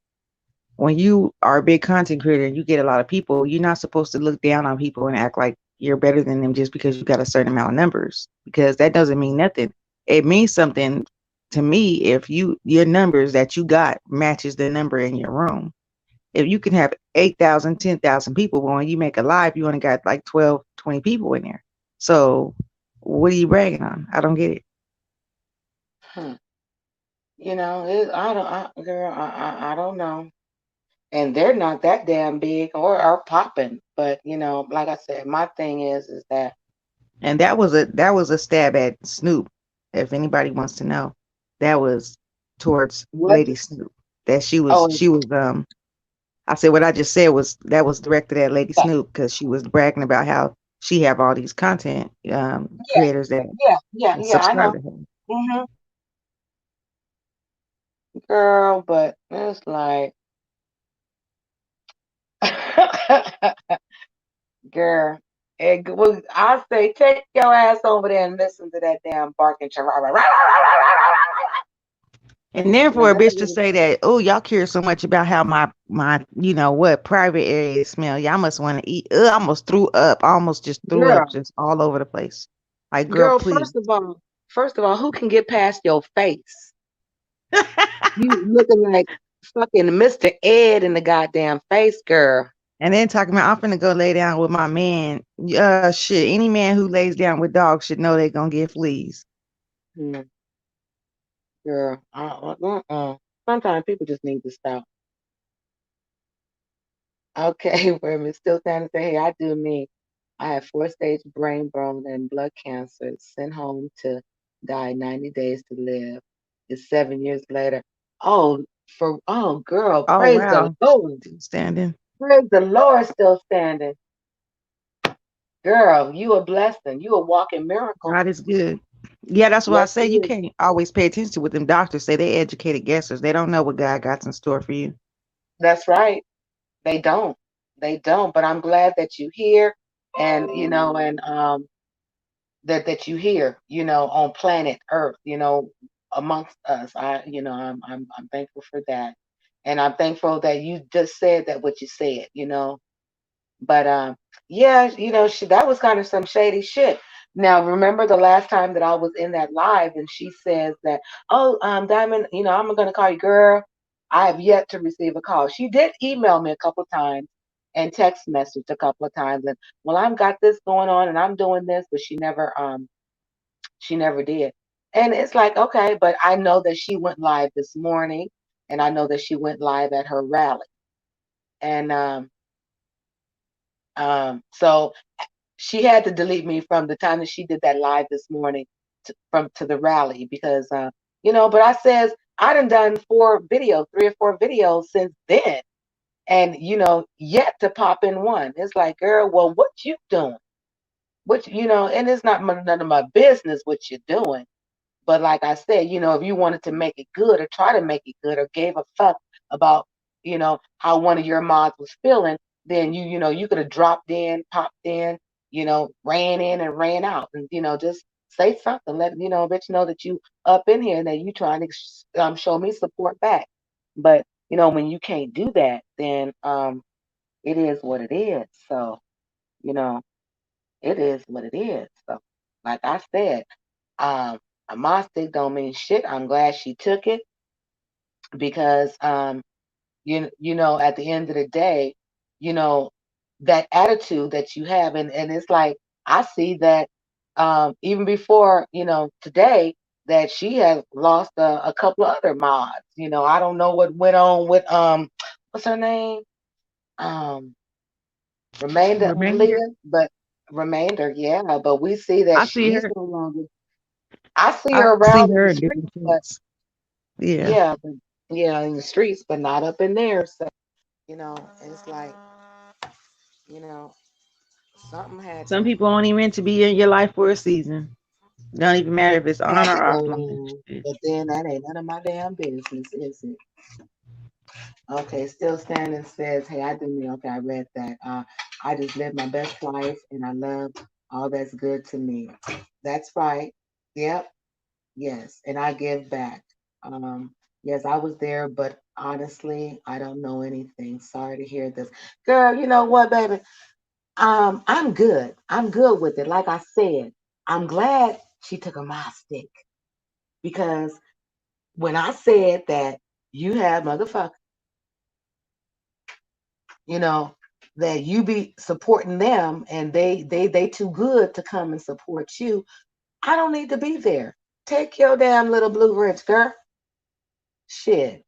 when you are a big content creator and you get a lot of people, you're not supposed to look down on people and act like you're better than them just because you got a certain amount of numbers, because that doesn't mean nothing. It means something to me if your numbers that you got matches the number in your room. If you can have 8,000, 10,000 people, but when you make a live, you only got like 12, 20 people in there. So what are you bragging on? I don't get it. hmm. I don't, girl, I don't know. And they're not that damn big or popping. But like I said, my thing is that And that was a stab at Snoop. If anybody wants to know, that was towards what? Lady Snoop. That she was Oh, she was I said what I just said was that was directed at Lady yeah, Snoop because she was bragging about how she have all these content yeah, creators that yeah. I subscribe know, to her. hmm girl. But it's like, girl. Well, I say take your ass over there and listen to that damn barking. And then Now for a that's bitch to what say that, oh, y'all care so much about how my private areas smell. Y'all must want to eat. I almost threw up. I almost just threw up girl, just all over the place. Like, girl, girl. please. First of all, who can get past your face? You looking like fucking Mr. Ed in the goddamn face, girl. And then talking about I'm finna go lay down with my man. Shit. Any man who lays down with dogs should know they're gonna get fleas. Hmm, girl. Sometimes people just need to stop. Okay, where still trying to say, hey, I do me. I have 4-stage brain bone and blood cancer. Sent home to die. 90 days to live. It's 7 years later. Oh, For oh girl, Oh praise the wow. Lord. Still standing. Praise the Lord, still standing. Girl, you a blessing. You a walking miracle. God is good. Yeah, that's why I Yes, say he you is. can't always pay attention to what them doctors say. They educated guessers. They don't know what God got in store for you. That's right. They don't. They don't. But I'm glad that you here and that you here, on planet Earth, amongst us. I'm thankful for that. And I'm thankful that you just said that what you said. But yeah, that was kind of some shady shit. Now, remember the last time that I was in that live and she says that, oh, Diamond, I'm gonna call you, girl. I have yet to receive a call. She did email me a couple times and text message a couple of times and well, I've got this going on and I'm doing this, but she never did. And it's like, okay, but I know that she went live this morning and I know that she went live at her rally. And so she had to delete me from the time that she did that live this morning to the rally because but I says I done 3 or 4 videos since then, and yet to pop in one. It's like, girl, well, what you doing? And it's not none of my business what you're doing. But like I said, if you wanted to make it good or try to make it good or gave a fuck about, how one of your mods was feeling, then you could have dropped in, popped in, ran in and ran out, and just say something, let bitch know that you up in here and that you trying to show me support back. But when you can't do that, then it is what it is. So you know it is what it is. So like I said, um, a mod stick don't mean shit. I'm glad she took it because at the end of the day, you know, that attitude that you have and it's like I see that even before, today that she has lost a couple of other mods. I don't know what went on with what's her name? Um Remainder. Leah, but Remainder, yeah, but we see that I see she's her. no longer. I see I her see around in her the in streets, different but chats. Yeah. yeah, yeah, in the streets, but not up in there. So, it's like, you know, something had Some to people only meant to be in your life for a season. Don't even matter if it's on or offline. oh, Shit. but then that ain't none of my damn business, is it? Okay, still standing says, hey, I didn't okay, I read that. I just live my best life and I love all that's good to me. That's right. Yep. Yes. And I give back. Um, yes, I was there, but honestly, I don't know anything. Sorry to hear this. Girl, you know what, baby? I'm good. I'm good with it. Like I said, I'm glad she took a my stick because when I said that you have motherfucker, you know, that you be supporting them and they too good to come and support you, I don't need to be there. Take your damn little blue ridge, girl. Shit.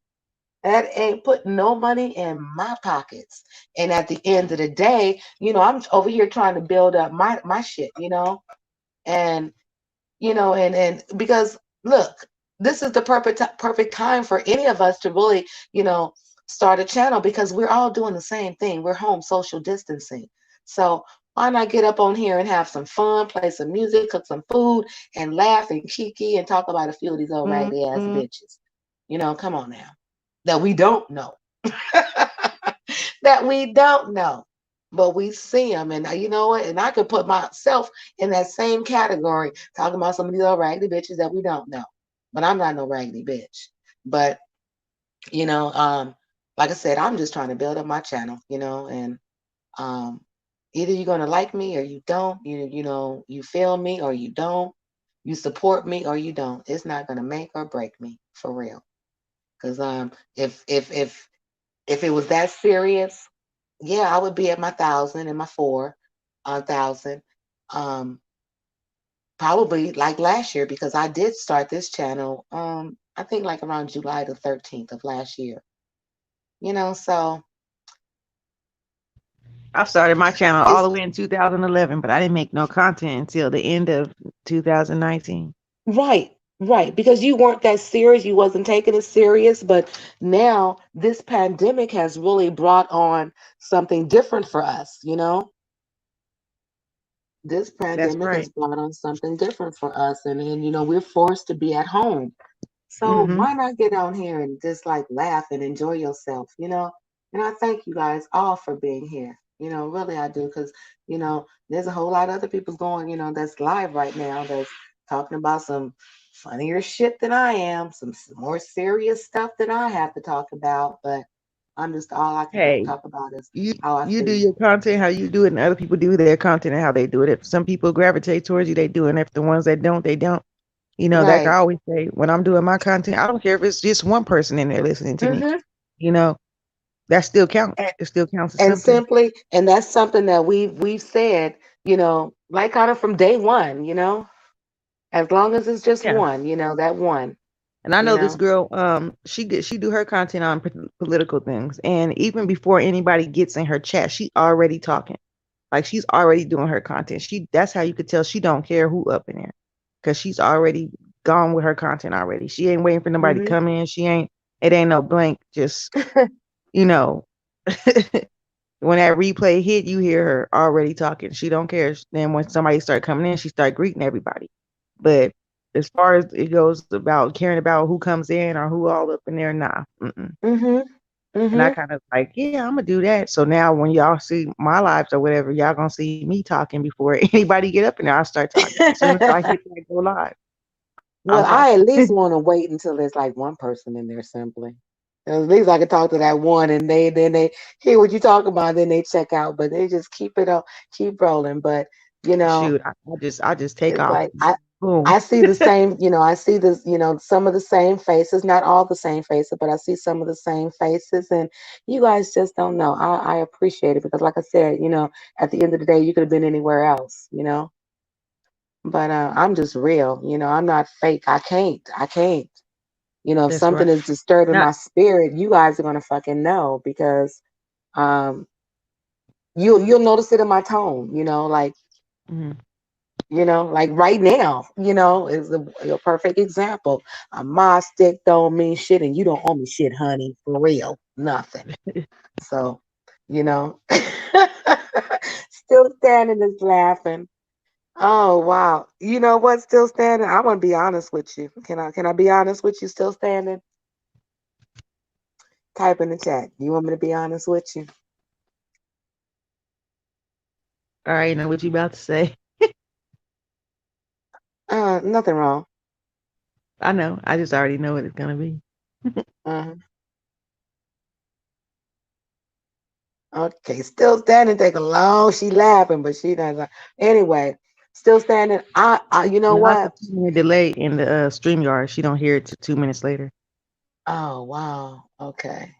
That ain't putting no money in my pockets. And at the end of the day, I'm over here trying to build up my shit, and and because look, this is the perfect time for any of us to really, start a channel because we're all doing the same thing. We're home social distancing. So why not get up on here and have some fun, play some music, cook some food, and laugh and kiki and talk about a few of these old raggedy ass Mhm. bitches. Come on now. That we don't know. That we don't know. But we see them, and you know what? And I could put myself in that same category, talking about some of these old raggedy bitches that we don't know. But I'm not no raggedy bitch. But you know, um, like I said, I'm just trying to build up my channel, and um, either you're gonna like me or you don't. You feel me or you don't. You support me or you don't. It's not gonna make or break me for real. Because if it was that serious, yeah, I would be at my 1,000 and my 4,000. Um, Probably like last year because I did start this channel. I think like around July the 13th of last year. So I started my channel all it's the way in 2011, but I didn't make no content until the end of 2019. right. right, because you weren't that serious, you wasn't taking it serious, but now this pandemic has really brought on something different for us, you know? This That's pandemic has right. brought on something different for us, and you know, we're forced to be at home. So Mm-hmm. why not get on here and just like laugh and enjoy yourself, you know? And I thank you guys all for being here. You know, really I do, because you know, there's a whole lot of other people going, you know, that's live right now that's talking about some funnier shit than I am, some more serious stuff than I have to talk about. But I'm just all I can Hey, talk about is you how I you do feel. your content how you do it, and other people do their content and how they do it. If some people gravitate towards you, they do, and if the ones that don't, they don't. You know, like I Right. always say, when I'm doing my content, I don't care if it's just one person in there listening to me. Mm-hmm. You know, that still counts. It still counts as And something. simply, and that's something that we've said, you know, like kind of from day one, you know, as long as it's just Yeah. one, you know, that one, And I you know this know. girl, she do her content on political things, and even before anybody gets in her chat, she already talking. Like she's already doing her content. That's how you could tell she don't care who up in there, because she's already gone with her content already. She ain't waiting for nobody to Hmm. come in. She ain't. It ain't no blank. Just you know, when that replay hit, you hear her already talking. She don't care. Then when somebody start coming in, she start greeting everybody. But as far as it goes about caring about who comes in or who all up in there, nah. Mm-mm. Hmm. And I Hmm. kind of like, yeah, I'm gonna do that. So now when y'all see my lives or whatever, y'all gonna see me talking before anybody get up in there. I start talking. As soon as I hit that go live, I'm Well, I talking. at least want to wait until there's like one person in there simply. At least I can talk to that one, and they hear what you talk about, then they check out. But they just keep it up, keep rolling. But you know, Shoot, I just take it's off. like Boom. I see the same, you know, I see this, you know, some of the same faces, not all the same faces, but I see some of the same faces. And you guys just don't know. I appreciate it because, like I said, you know, at the end of the day, you could have been anywhere else, you know. But I'm just real, you know, I'm not fake. I can't. You know, if That's right. something is disturbing Not. my spirit, you guys are gonna fucking know because um you'll notice it in my tone, Mhm. you know, like right now, you know, is a perfect example. A ma stick don't mean shit, and you don't owe me shit, honey, for real, nothing. So, you know, still standing is laughing. Oh wow, you know what? Still standing. I'm gonna be honest with you. Can I be honest with you? Still standing. Type in the chat. You want me to be honest with you? All right, know what you about to say. Nothing wrong. I know. I just already know what it's gonna be. Uh, okay, still standing. Take a long. She laughing, but she doesn't. Anyway, still standing. You know No, it's a what? 2 minute delay in the StreamYard. She don't hear it till 2 minutes later. Oh wow. Okay.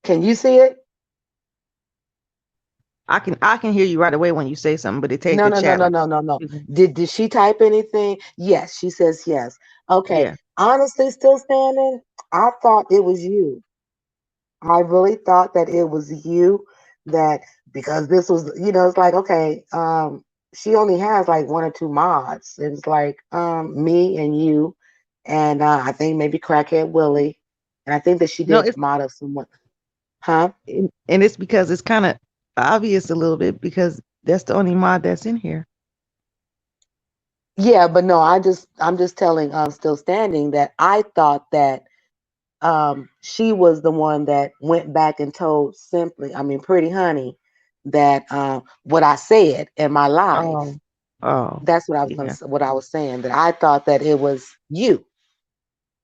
Can you see it? I can hear you right away when you say something, but it take No, the no, no, chat no, like no, no, no. 2 minutes. Did she type anything? Yes, she says yes. Okay. Yeah. Honestly, still standing. I thought it was you. I really thought that it was you that because this was, you know, it's like, okay, she only has like one or two mods. It's like me and you and I think maybe Crackhead Willie. And I think that she No, did mod of someone. Huh? and it's because it's kind of obvious a little bit because that's the only mod that's in here. Yeah, but no, I'm just telling Still Standing that I thought that she was the one that went back and told Pretty Honey, that what I said in my live. Oh, oh, That's what I was yeah. what I was saying. That I thought that it was you.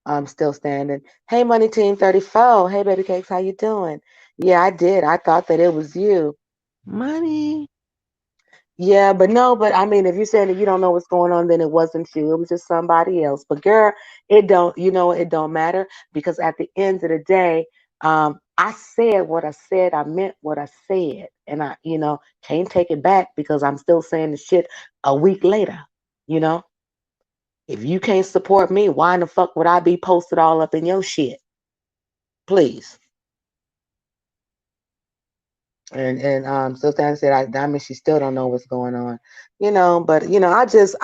I'm still standing. Hey, Money Team 34. Hey, baby cakes, how you doing? Yeah, I did. I thought that it was you. Money. Yeah, but no, but I mean, if you're saying that you don't know what's going on, then it wasn't you. It was just somebody else. But girl, it don't, you know, it don't matter because at the end of the day, I said what I said. I meant what I said, and I, you know, can't take it back because I'm still saying the shit a week later. You know, if you can't support me, why in the fuck would I be posted all up in your shit? Please. So Stan said, I mean, she still don't know what's going on, you know. But you know, I just,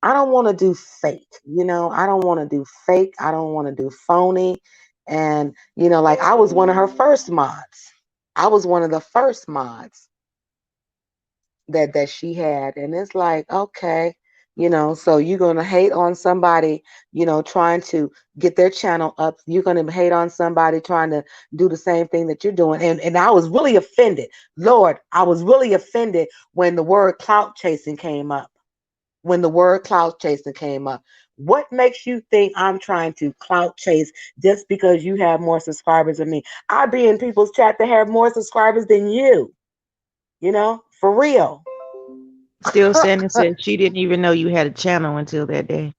I don't want to do fake, I don't want to do fake. I don't want to do phony. And, like I was one of her first mods. I was one of the first mods that she had. And it's like, okay, so you're going to hate on somebody, trying to get their channel up. You're going to hate on somebody trying to do the same thing that you're doing. And I was really offended. Lord, I was really offended when the word clout chasing came up. When the word clout chasing came up. What makes you think I'm trying to clout chase just because you have more subscribers than me? I be in people's chat that have more subscribers than you, for real. Still standing said she didn't even know you had a channel until that day.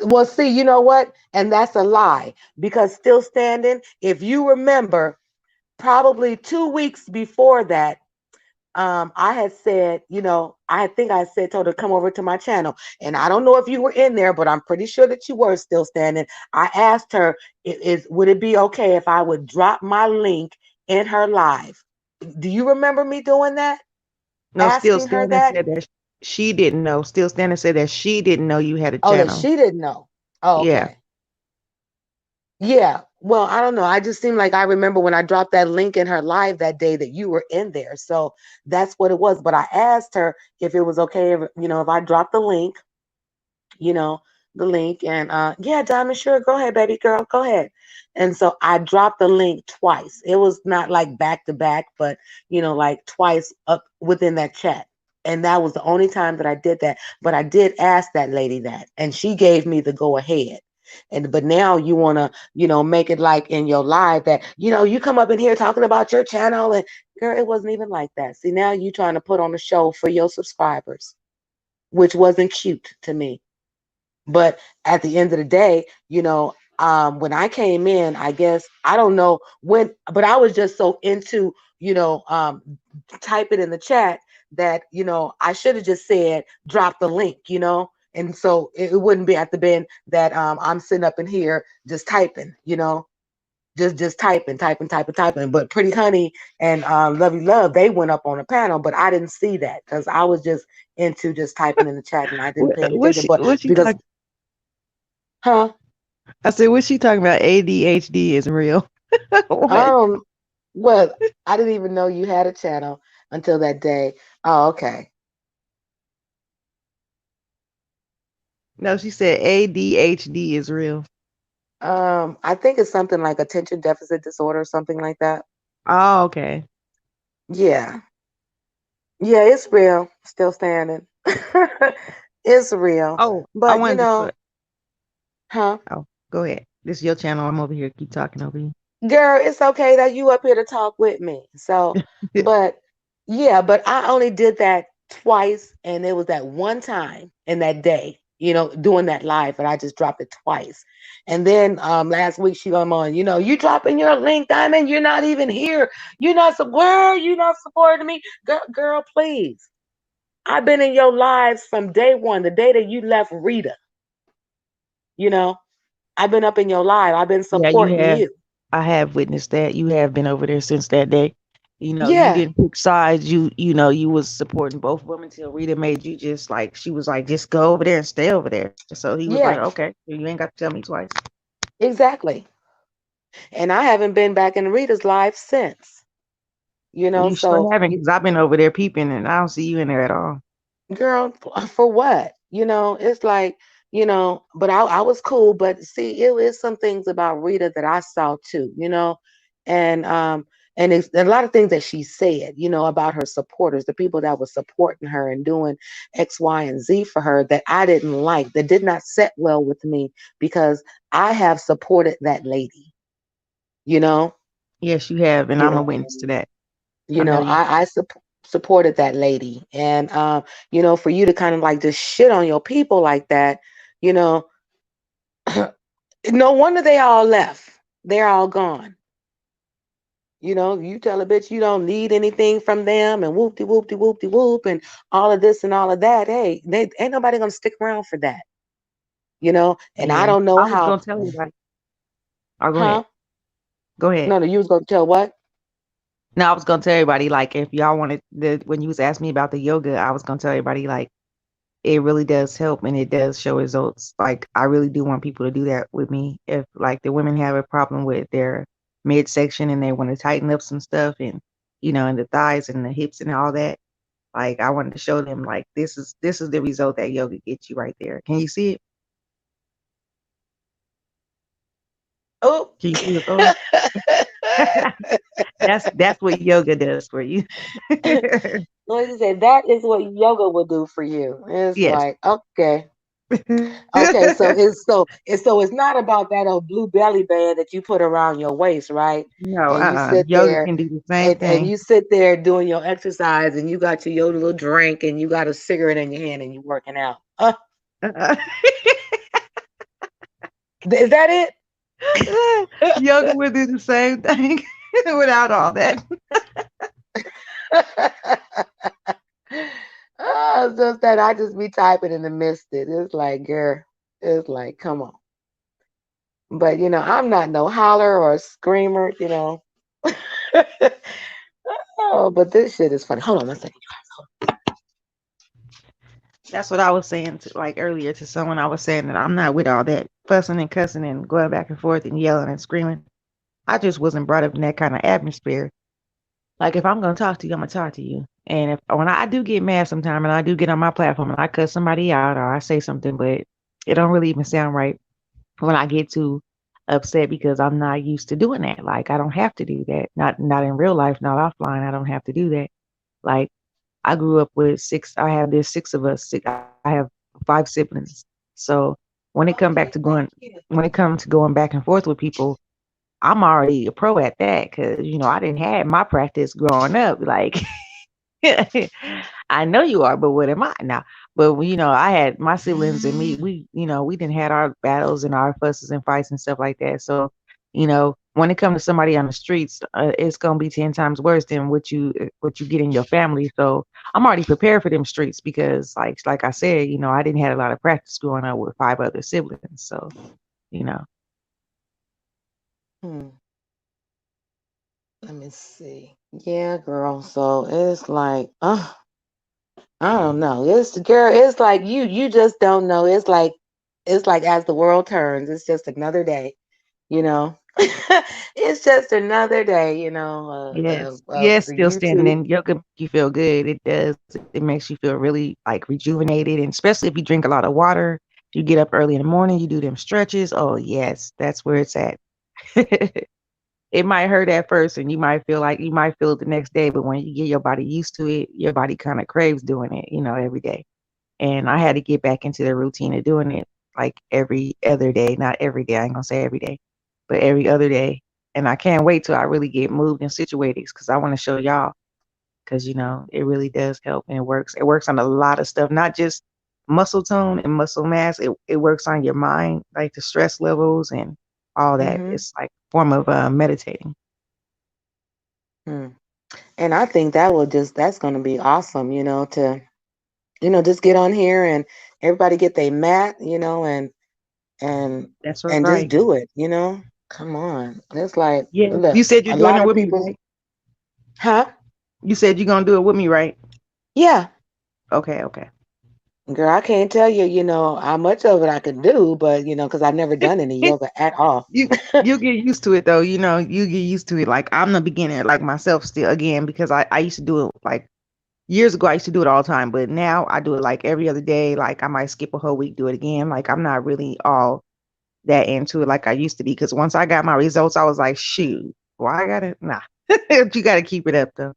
Well, see, you know what? And that's a lie because still standing, if you remember, probably 2 weeks before that, I had said, I think I said, told her to come over to my channel. And I don't know if you were in there, but I'm pretty sure that you were still standing. I asked her, would it be okay if I would drop my link in her live? Do you remember me doing that? No, still Asking her standing that? said that she didn't know. Still standing said that she didn't know you had a Oh, that channel. she didn't know. Oh, Yeah. okay. Yeah. Well, I don't know. I just seemed like I remember when I dropped that link in her live that day that you were in there. So that's what it was. But I asked her if it was okay if, if I dropped the link, you know, the link and yeah, Diamond, sure, go ahead, baby girl, go ahead. And so I dropped the link twice. It was not like back to back, but like twice up within that chat. And that was the only time that I did that. But I did ask that lady that, and she gave me the go ahead. And but now you want to, make it like in your live that, you come up in here talking about your channel and girl, it wasn't even like that. See, now you trying to put on a show for your subscribers, which wasn't cute to me. But at the end of the day, when I came in, I guess I don't know when, but I was just so into, type it in the chat that, I should have just said drop the link, and so it wouldn't be at the bin that I'm sitting up in here just typing, just typing. But Pretty Honey and Lovey Love, they went up on a panel, but I didn't see that because I was just into just typing in the chat and I didn't pay any attention. But What she because, talking? huh? I said, what she talking about? ADHD is real. What? Um, well, I didn't even know you had a channel until that day. Oh, okay. No, she said ADHD is real. I think it's something like attention deficit disorder, something like that. Oh, okay. Yeah. Yeah, it's real. Still standing. It's real. Oh, I But wanted to put. huh? Oh, go ahead. This is your channel. I'm over here. Keep talking over you. Girl, it's okay that you up here to talk with me. So, but yeah, but I only did that twice, and it was that one time in that day, doing that live, and I just dropped it twice. And then last week she come on, you dropping your link, Diamond, you're not even here. You're not where you not supporting me. Girl, please. I've been in your lives from day one, the day that you left Rita, you know. I've been up in your live. I've been Yeah, you supporting have. you. I have witnessed that. You have been over there since that day. You Yeah, didn't pick sides. You was supporting both women until Rita made you just like she was like, just go over there and stay over there. So he was like, yeah, okay, you ain't got to tell me twice. exactly. And I haven't been back in Rita's live since, You sure so haven't because I've been over there peeping and I don't see you in there at all. girl, for what? It's like, but I was cool. But see, it is some things about Rita that I saw too, and it's a lot of things that she said, about her supporters, the people that were supporting her and doing X, Y, and Z for her that I didn't like, that did not set well with me because I have supported that lady, you know, Yes, you have, and you I'm a know, witness to that. you I know know, you. supported that lady, and for you to kind of like just shit on your people like that, you know, no wonder they all left. They're all gone. You tell a bitch you don't need anything from them, and whoop de whoop de whoop de whoop, and all of this and all of that. Hey, they ain't nobody gonna stick around for that, And I Yeah, don't know I was how, gonna tell everybody. Oh, go ahead. huh? Go ahead. No, no, you was gonna tell what? No, I was gonna tell everybody like if y'all wanted the when you was asking me about the yoga, I was gonna tell everybody like it really does help and it does show results. Like I really do want people to do that with me. If like the women have a problem with their midsection and they want to tighten up some stuff and and the thighs and the hips and all that, like I wanted to show them like this is the result that yoga gets you right there. Can you see it? Oh. Can you see the photo? That's what yoga does for you. Like you said, that is what yoga will do for you. It's Yes. like, okay. Okay, so it's not about that old blue belly band that you put around your waist, right? No, And you sit yoga there can do the same and thing. you sit there doing your exercise and you got your little drink and you got a cigarette in your hand and you working out. Is that Yoga will do the same thing without all that. it? Oh, it's just that I just be typing in the midst it. It's like, girl, it's like, come on. But I'm not no holler or screamer. Oh, but this shit is funny. Hold on one second. That's what I was saying to like earlier to someone. I was saying that I'm not with all that fussing and cussing and going back and forth and yelling and screaming. I just wasn't brought up in that kind of atmosphere. Like if I'm gonna talk to you, I'm gonna talk to you. And if when I do get mad sometime and I do get on my platform and I cuss somebody out or I say something, but it don't really even sound right when I get too upset because I'm not used to doing that. Like I don't have to do that. Not in real life, not offline. I don't have to do that. Like I grew up with six. I have there's six of us. Six, I have five siblings. So when it comes to going back and forth with people, I'm already a pro at that because I didn't have my practice growing up. Like I know you are, but what am I now? But I had my siblings and me. We didn't had our battles and our fusses and fights and stuff like that. So, when it comes to somebody on the streets, it's gonna be 10 times worse than what you get in your family. So I'm already prepared for them streets because, like I said, I didn't have a lot of practice growing up with five other siblings. So, you know, Hmm. Let me see. Yeah, girl. So it's like, I don't know. It's girl. It's like you just don't know. It's like as the world turns, it's just another day. You know, it's just another day. yes, Of yes, the still standing YouTube. in yoga make you feel good. It does. It makes you feel really like rejuvenated, and especially if you drink a lot of water. You get up early in the morning, you do them stretches. Oh yes, that's where it's at. It might hurt at first, and you might feel it the next day, but when you get your body used to it, your body kind of craves doing it, every day. And I had to get back into the routine of doing it like every other day, not every day. I ain't gonna say every day, but every other day. And I can't wait till I really get moved and situated because I want to show y'all because it really does help and it works. It works on a lot of stuff, not just muscle tone and muscle mass. It works on your mind, like the stress levels and all that. Hmm. It's like a form of meditating. Hmm. And I think that's going to be awesome. To just get on here and everybody get their mat. And That's and just right. do it. Come on. It's like, Yeah. look, You said you're a doing lot it of with me, people. right? Huh? You said you're gonna do it with me, right? Yeah. Okay, okay. Girl, I can't tell you, how much of it I can do, but because I've never done any yoga at all. You get used to it though, you get used to it. Like I'm the beginner, like myself still again, because I used to do it like years ago, I used to do it all the time, but now I do it like every other day. Like I might skip a whole week, do it again. Like I'm not really all that into it like I used to be. Cause once I got my results, I was like, shoot, why I gotta nah. You gotta keep it up though.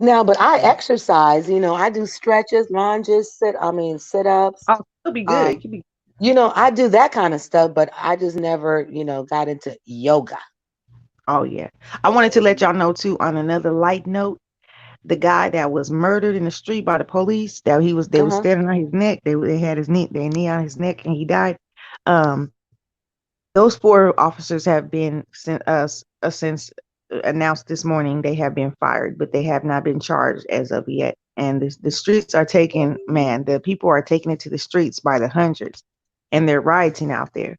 Now, but I Yeah. exercise, I do stretches, lunges, sit-ups. Oh, you'll be good. Um, You'll be I do that kind of stuff, but I just never, got into yoga. oh yeah. I wanted to let y'all know too, on another light note, the guy that was murdered in the street by the police, that they was Uh-huh. standing on his neck, they had their knee on his neck and he died. Um, those four officers have been since announced this morning they have been fired, but they have not been charged as of yet. And the streets are taking, man, the people are taking it to the streets by the hundreds, and they're rioting out there.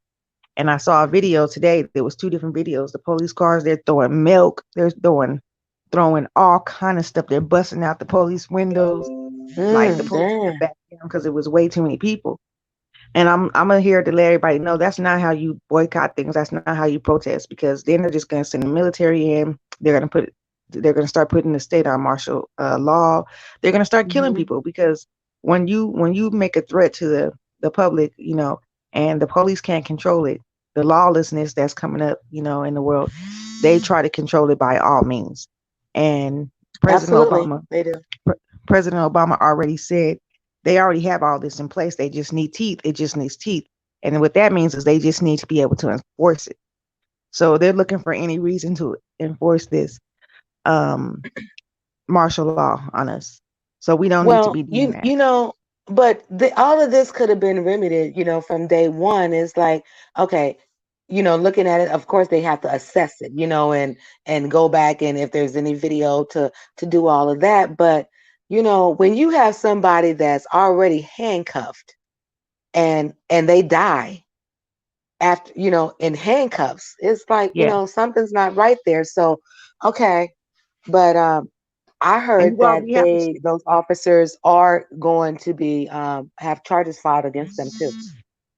And I saw a video today. There was two different videos. The police cars, they're throwing milk, throwing all kind of stuff. They're busting out the police windows. Like the police had to Damn. back down because it was way too many people. And I'm here to let everybody know that's not how you boycott things. That's not how you protest, because then they're just going to send the military in. They're going to start putting the state on martial law. They're going to start killing Hmm. people, because when you make a threat to the public, and the police can't control it, the lawlessness that's coming up, in the world, they try to control it by all means. And President Absolutely, Obama they do. Pre- President Obama already said they already have all this in place. They just need teeth. It just needs teeth. And what that means is they just need to be able to enforce it. So they're looking for any reason to enforce this um, martial law on us. So we don't need to be Well, doing that. but all of this could have been remedied, from day one. Is like, okay, looking at it, of course they have to assess it, and go back, and if there's any video to do all of that. But when you have somebody that's already handcuffed and they die after, in handcuffs, it's like, Yeah. something's not right there. So, okay, but I And heard you that already have to. those officers are going to be have charges filed against them too.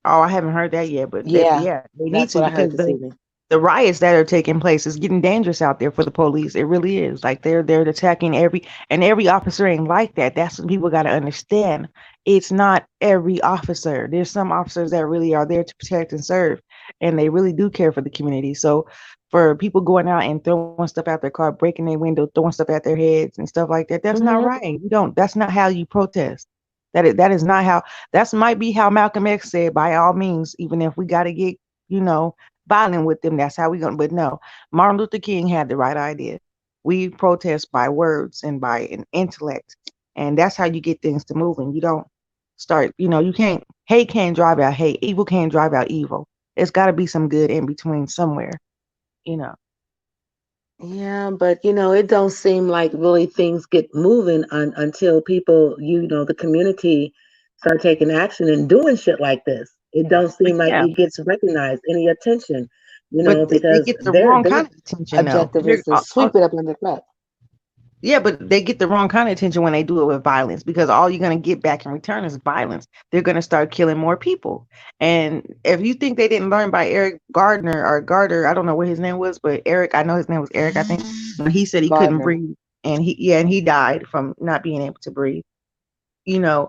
Oh, I haven't heard that yet, but Yeah, yeah, they need that's to, what I heard because this the evening. the riots that are taking place is getting dangerous out there for the police. It really is. Like they're attacking every officer ain't like that. That's what people got to understand. It's not every officer. There's some officers that really are there to protect and serve, and they really do care for the community. So for people going out and throwing stuff out their car, breaking their window, throwing stuff at their heads and stuff like that, that's not Hmm. right. You don't. That's not how you protest. That is not how. That might be how Malcolm X said, by all means, even if we got to get, you know, violent with them, that's how we going to. But no, Martin Luther King had the right idea. We protest by words and by an intellect. And that's how you get things to move. And you don't start, hate can't drive out hate. Evil can't drive out evil. There's got to be some good in between somewhere, you know. Yeah, but it don't seem like really things get moving until people, the community start taking action and doing shit like this. It don't But seem like yeah, it gets recognized, any attention, but they because get the their wrong kind of attention, though. objective is to sweep it up under the rug. Yeah, but they get the wrong kind of attention when they do it with violence, because all you're going to get back in return is violence. They're going to start killing more people. And if you think they didn't learn by Eric Gardner or Gardner, I don't know what his name was, but Eric, I know his name was Eric, I think, when he said he couldn't Gardner. breathe, and he died from not being able to breathe. You know,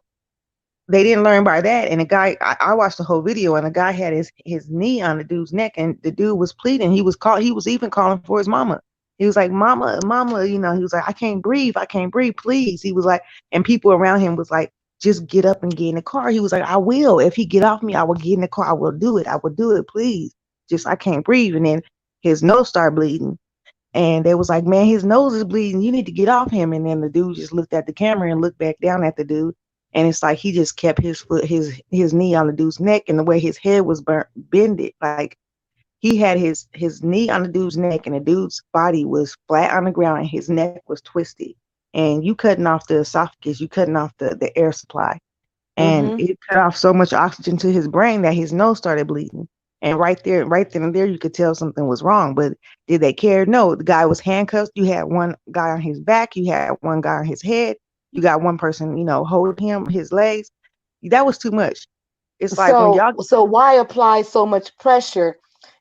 they didn't learn by that. And the guy, I watched the whole video, and the guy had his knee on the dude's neck, and the dude was pleading. He was even calling for his mama. He was like, "Mama, mama," he was like, I can't breathe, please." He was like, and people around him was like, "Just get up and get in the car." He was like, "I will. If he get off me, I will get in the car. I will do it. I will do it, please. Just I can't breathe." And then his nose started bleeding. And they was like, "Man, his nose is bleeding. You need to get off him." And then the dude just looked at the camera and looked back down at the dude. And it's like he just kept his knee on the dude's neck, and the way his head was bended, like he had his knee on the dude's neck, and the dude's body was flat on the ground, and his neck was twisted. And you cutting off the esophagus, you cutting off the air supply, and Hmm. it cut off so much oxygen to his brain that his nose started bleeding. And right then and there, you could tell something was wrong. But did they care? No. The guy was handcuffed. You had one guy on his back. You had one guy on his head. You got one person, holding him, his legs. That was too much. It's like when So y'all, why apply so much pressure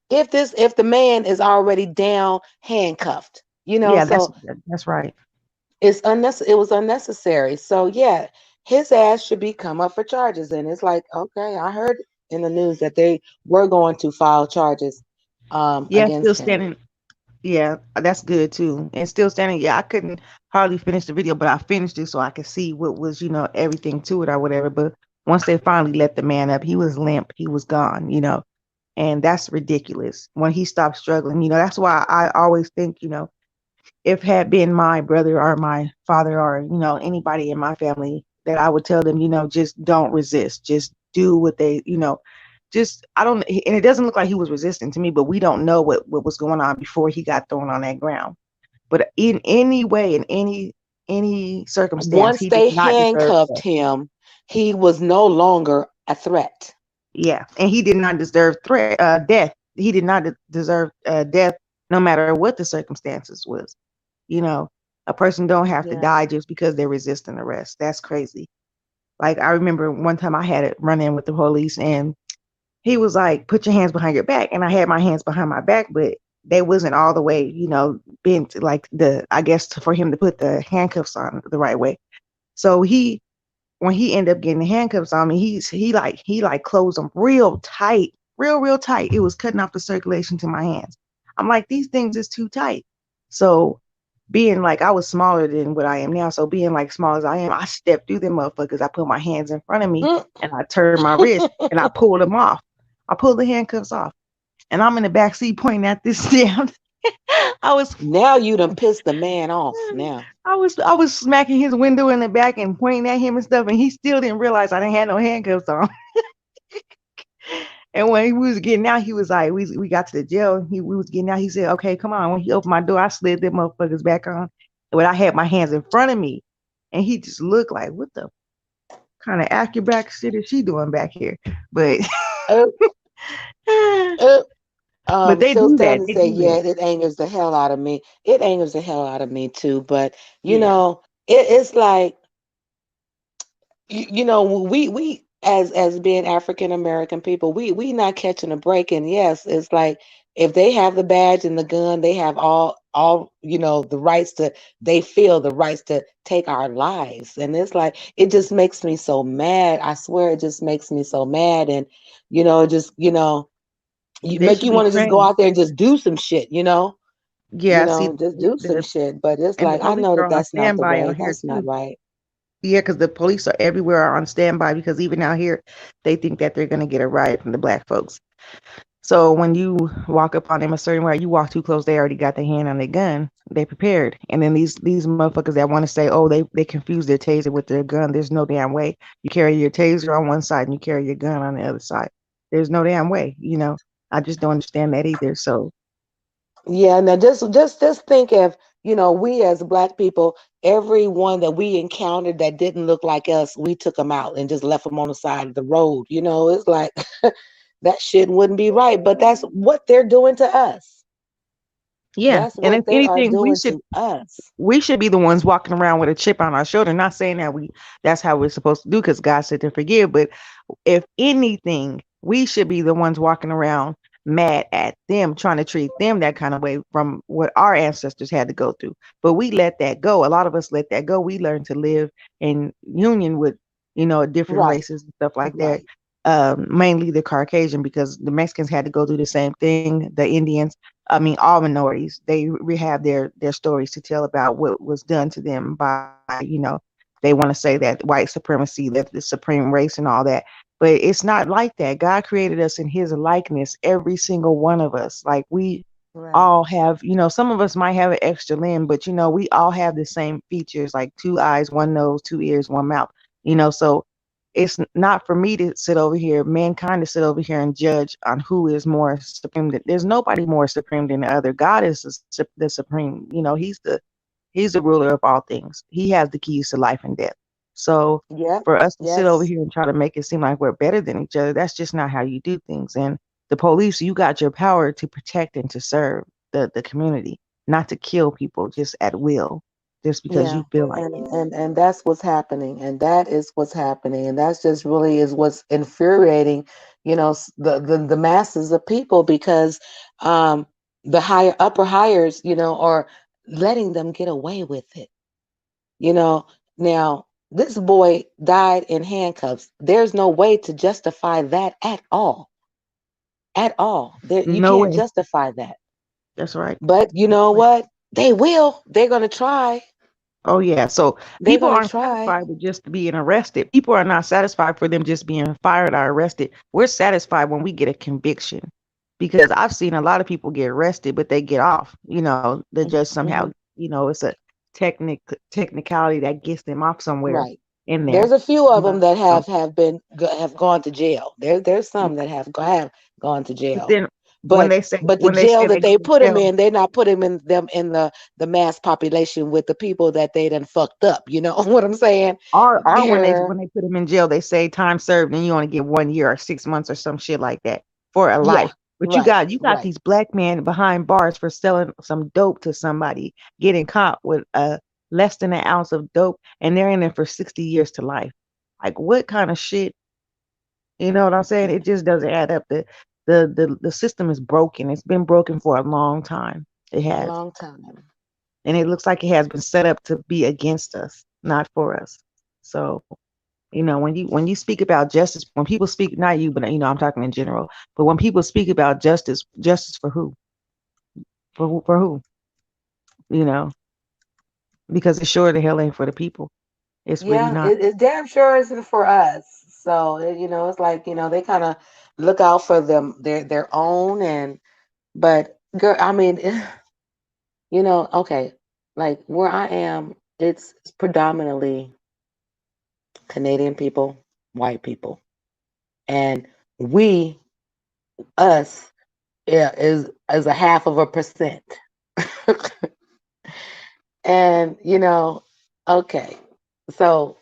if the man is already down handcuffed? yeah, that's So that's right. it was unnecessary. So yeah, his ass should be come up for charges. And it's like, okay, I heard in the news that they were going to file charges Yeah, still against him. standing. Yeah, that's good too. And still standing. Yeah, I couldn't hardly finish the video, but I finished it so I could see what was, everything to it or whatever. But once they finally let the man up, he was limp. He was gone. And that's ridiculous. When he stopped struggling, that's why I always think, if had been my brother or my father or, anybody in my family, that I would tell them, just don't resist. Just do what just I don't, and it doesn't look like he was resisting to me, but we don't know what was going on before he got thrown on that ground. But in any way, in any circumstance, Once he did they not deserve handcuffed that. him, he was no longer a threat. Yeah, and he did not deserve death. He did not deserve death, no matter what the circumstances was. You know, A person don't have to Yeah. die just because they're resisting arrest. That's crazy. Like I remember one time I had a run in with the police and he was like, "Put your hands behind your back," and I had my hands behind my back, but they wasn't all the way, bent like I guess for him to put the handcuffs on the right way. So when he ended up getting the handcuffs on me, he closed them real tight, real tight. It was cutting off the circulation to my hands. I'm like, these things is too tight. So being like I was smaller than what I am now, so being like small as I am, I stepped through them motherfuckers. I put my hands in front of me Mm. and I turned my wrist and I pulled them off. I pulled the handcuffs off, and I'm in the back seat pointing at this damn. I was Now you done pissed the man off. Now. I was smacking his window in the back and pointing at him and stuff, and he still didn't realize I didn't have no handcuffs on. And when he was getting out, he was like, we got to the jail. We was getting out. He said, "Okay, come on." When he opened my door, I slid them motherfuckers back on. But I had my hands in front of me, and he just looked like, "What the kind of acrobat shit is she doing back here?" But Uh, uh, they Still do that. standing They say, do yeah, that. it angers the hell out of me. It angers the hell out of me too. But you Yeah. know, it's like we as being African American people, we not catching a break. And yes, it's like if they have the badge and the gun, they have all the rights to. They feel the rights to take our lives, and it's like it just makes me so mad. I swear, it just makes me so mad, and just you They make should you be want to just go trained. out there and just do some shit. Yeah, see, Just do some the shit. But it's and the like I police know are that on that's not the standby way. out here That's not too. right. Yeah, because the police are everywhere on standby because even out here, they think that they're gonna get a riot from the black folks. So when you walk up on them a certain way, you walk too close, they already got their hand on their gun. They prepared. And then these motherfuckers that want to say, oh, they confuse their taser with their gun. There's no damn way. You carry your taser on one side and you carry your gun on the other side. There's no damn way. I just don't understand that either. So Yeah, now just think if, we as black people, everyone that we encountered that didn't look like us, we took them out and just left them on the side of the road. It's like that shit wouldn't be right, but that's what they're doing to us. yeah. That's And if what they are anything, doing to us. we should be the ones walking around with a chip on our shoulder. Not saying that that's how we're supposed to do because God said to forgive, but if anything, we should be the ones walking around mad at them, trying to treat them that kind of way from what our ancestors had to go through. But we let that go. A lot of us let that go. We learned to live in union with, different Right, races and stuff like that. right. Mainly the Caucasian, because the Mexicans had to go through the same thing. The Indians, I mean, all minorities, they have their stories to tell about what was done to them by, they want to say that white supremacy, that the supreme race and all that. But it's not like that. God created us in his likeness, every single one of us. Like we Right. all have, some of us might have an extra limb, but we all have the same features, like two eyes, one nose, two ears, one mouth. So it's not for me to sit over here, mankind to sit over here and judge on who is more supreme. There's nobody more supreme than the other. God is the supreme. He's the ruler of all things. He has the keys to life and death. So Yep. for us to sit over Yes. here and try to make it seem like we're better than each other, that's just not how you do things. And the police, you got your power to protect and to serve the community, not to kill people just at will, just because Yeah, you feel like it. and that's what's happening, and that is what's happening, and that's just really is what's infuriating, the masses of people because um the higher upper hires, are letting them get away with it. You know, Now this boy died in handcuffs. There's no way to justify that at all. There, you No can't way. justify that. That's right. But you know what? They will. They're gonna try. Oh yeah. So They're people gonna aren't try. satisfied with just being arrested. People are not satisfied for them just being fired or arrested. We're satisfied when we get a conviction. Because I've seen a lot of people get arrested, but they get off. The judge somehow, Mhm. it's a technicality that gets them off somewhere Right. in there. There's a few of You them know. that So, have gone to jail. There's some that have gone to but jail, then when but they say the when they jail say they that go they to put them jail, in, they're not putting them in the mass population with the people that they done fucked up. You know what I'm saying? or when they They're when they put him in jail, they say time served, and you only get 1 year or 6 months or some shit like that for a Yeah, life. But you right, got you got right. these black men behind bars for selling some dope to somebody, getting caught with less than an ounce of dope, and they're in there for 60 years to life. Like, what kind of shit? You know what I'm saying? It just doesn't add up. The system is broken. It's been broken for a long time. It A has. long time. And it looks like it has been set up to be against us, not for us. So, when you speak about justice, when people speak, not you, but I'm talking in general. But when people speak about justice, justice for who? For who? For who? You know, because it sure the hell ain't for the people. It's really Yeah, not. it damn sure isn't for us. So it's like they kind of look out for them their own, and but girl, I mean, okay, like where I am, it's predominantly Canadian people, white people, and we us, yeah, is a half of a percent. And okay, so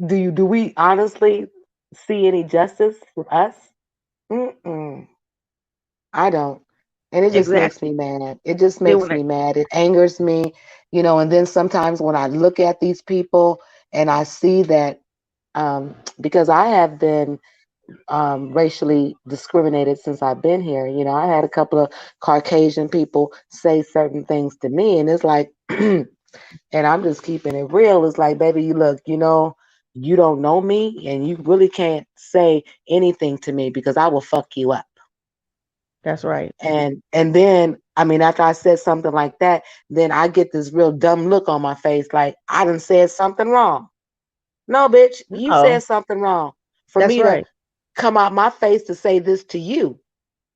do we honestly see any justice with us? Mm-mm, I don't. And it just makes me Exactly. mad. It just Then makes when me mad. It angers me, and then sometimes when I look at these people and I see that, because I have been racially discriminated since I've been here. I had a couple of Caucasian people say certain things to me, and it's like, and I'm just keeping it real. It's like, baby, you look, you don't know me, and you really can't say anything to me because I will fuck you up. that's right. And then, I mean, after I said something like that, then I get this real dumb look on my face, like I done said something wrong. No, bitch, you Oh, said something wrong for that's me to right. come out my face to say this to you.